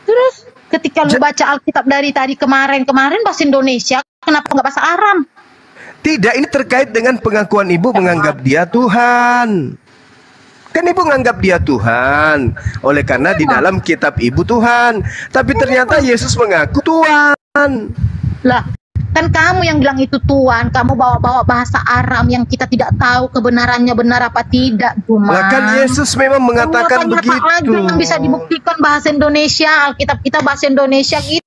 Speaker 1: Terus ketika lu baca Alkitab dari tadi kemarin bahasa Indonesia, kenapa nggak bahasa Aram?
Speaker 2: Tidak, ini terkait dengan pengakuan ibu menganggap dia Tuhan. Kan ibu menganggap dia Tuhan. Oleh karena di dalam kitab ibu Tuhan. Tapi ternyata Yesus mengaku Tuhan.
Speaker 1: Lah, kan kamu yang bilang itu Tuhan, kamu bawa-bawa bahasa Aram yang kita tidak tahu kebenarannya benar apa tidak, Zuma.
Speaker 2: Lah kan Yesus memang mengatakan begitu.
Speaker 1: Aja yang bisa dibuktikan bahasa Indonesia, Alkitab kita bahasa Indonesia gitu.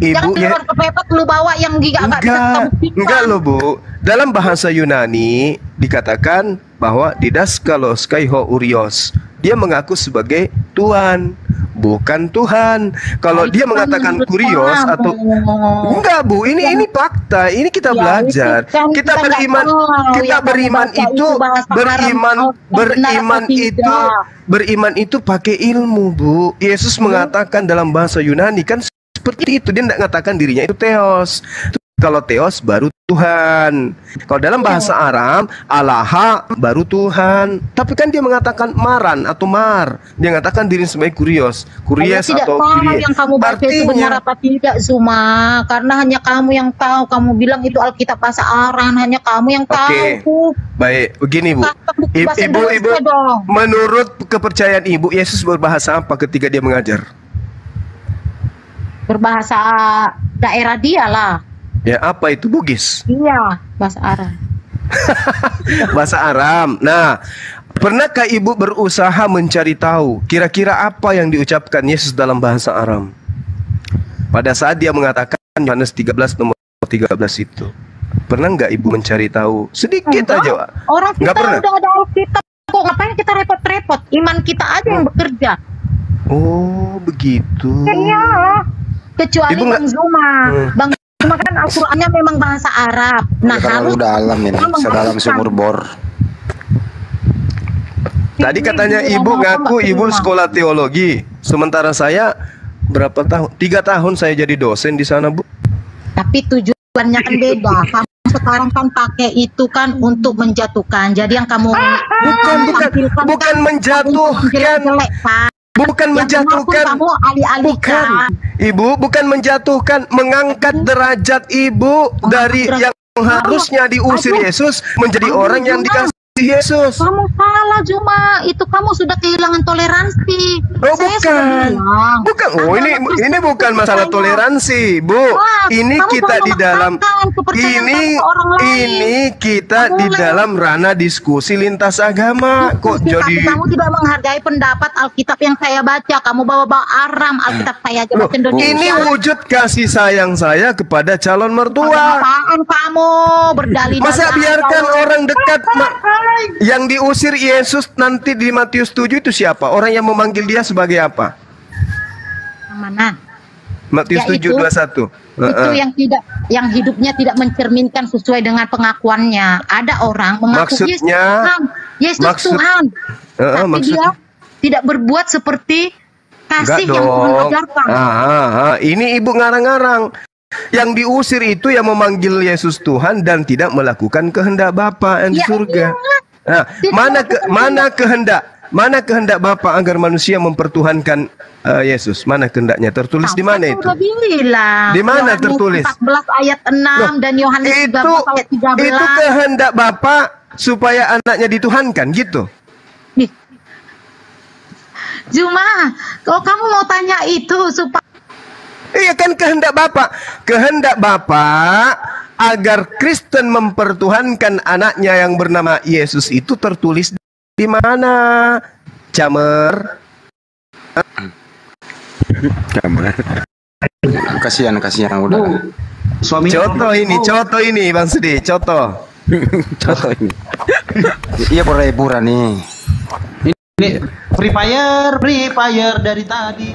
Speaker 2: Ibu,
Speaker 1: jangan kepepet lu bawa yang nggak bisa buktikan.
Speaker 2: Enggak loh, Bu. Dalam bahasa Yunani dikatakan bahwa didaskalos kaiho urios. Dia mengaku sebagai Tuhan, bukan Tuhan. Kalau dia mengatakan kurios atau enggak, Bu, ini fakta. Ini kita belajar. Kita beriman itu pakai ilmu, Bu. Yesus mengatakan dalam bahasa Yunani kan seperti itu. Dia tidak mengatakan dirinya itu theos. Kalau Theos baru Tuhan. Kalau dalam bahasa Arab, Allah baru Tuhan. Tapi kan dia mengatakan maran atau mar. Dia mengatakan diri sebagai kurios atau
Speaker 1: Kyrie. Yang kamu baca itu benar apa tidak, Zuma? Karena hanya kamu yang tahu. Kamu bilang itu Alkitab bahasa Aram, hanya kamu yang tahu.
Speaker 2: Baik, begini Bu. Ibu, menurut kepercayaan Ibu, Yesus berbahasa apa ketika dia mengajar?
Speaker 1: Berbahasa daerah dia lah.
Speaker 2: Ya, apa itu? Bugis?
Speaker 1: Iya, bahasa Aram.
Speaker 2: Bahasa Aram. Nah, pernahkah Ibu berusaha mencari tahu kira-kira apa yang diucapkan Yesus dalam bahasa Aram pada saat dia mengatakan Yohanes 13 nomor 13 itu? Pernah nggak Ibu mencari tahu? Sedikit aja, Pak.
Speaker 1: Orang kita
Speaker 2: nggak pernah.
Speaker 1: udah ada Alkitab kok, ngapain kita repot-repot? Iman kita aja yang bekerja.
Speaker 2: Oh, begitu.
Speaker 1: Iya. Kecuali Bang Zuma. Bang Zuma kan Al-Qur'annya memang bahasa Arab. Nah, harus
Speaker 3: dalam ini, sedalam sumur bor.
Speaker 2: Tadi katanya Ibu ngaku Ibu sekolah teologi. Sementara saya berapa tahun? 3 tahun saya jadi dosen di sana, Bu.
Speaker 1: Tapi tujuannya kan beda. Kamu sekarang kan pakai itu kan untuk menjatuhkan. Jadi yang kamu
Speaker 2: bukan menjatuhkan. Bukan menjatuhkan. Bukan. Ibu, bukan menjatuhkan, mengangkat derajat Ibu dari yang harusnya diusir Yesus menjadi orang yang dikasih Yesus.
Speaker 1: Kamu salah, Zuma. Itu kamu sudah kehilangan toleransi.
Speaker 2: Oh, bukan. Oh, ini bukan masalah toleransi, Bu. Ini kita di dalam kita di dalam ranah diskusi lintas agama. Kok jadi
Speaker 1: kamu tidak menghargai pendapat Alkitab yang saya baca. Kamu bawa-bawa Aram, Alkitab saya aja bahasa Indonesia.
Speaker 2: Ini wujud kasih sayang saya kepada calon mertua.
Speaker 1: Apaan kamu berdalih?
Speaker 2: Masa biarkan orang dekat yang diusir Yesus nanti di Matius 7 itu siapa? Orang yang memanggil dia sebagai apa?
Speaker 1: Yang mana?
Speaker 2: Matius 7:21.
Speaker 1: Itu yang hidupnya tidak mencerminkan sesuai dengan pengakuannya. Ada orang mengaku Yesus Tuhan. Tapi dia tidak berbuat seperti kasih yang Tuhan ajarkan.
Speaker 2: Ini Ibu ngarang-ngarang. Yang diusir itu yang memanggil Yesus Tuhan dan tidak melakukan kehendak Bapa yang di surga. Nah, mana kehendak Bapa agar manusia mempertuhankan Yesus? Mana kehendaknya? Tertulis di mana itu? Di mana tertulis?
Speaker 1: 14 ayat 6 dan Yohanes 13 ayat 13.
Speaker 2: Itu kehendak Bapa supaya anaknya dituhankan gitu.
Speaker 1: Zuma, kalau kamu mau tanya itu supaya
Speaker 2: iya kan kehendak Bapa. Kehendak Bapa agar Kristen mempertuhankan anaknya yang bernama Yesus itu tertulis di mana? Camer.
Speaker 3: Kasihan udah.
Speaker 10: Suami
Speaker 2: Contoh ini Bang Sudi, contoh ini.
Speaker 3: Iya pura-pura nih.
Speaker 10: Ini Free Fire dari tadi.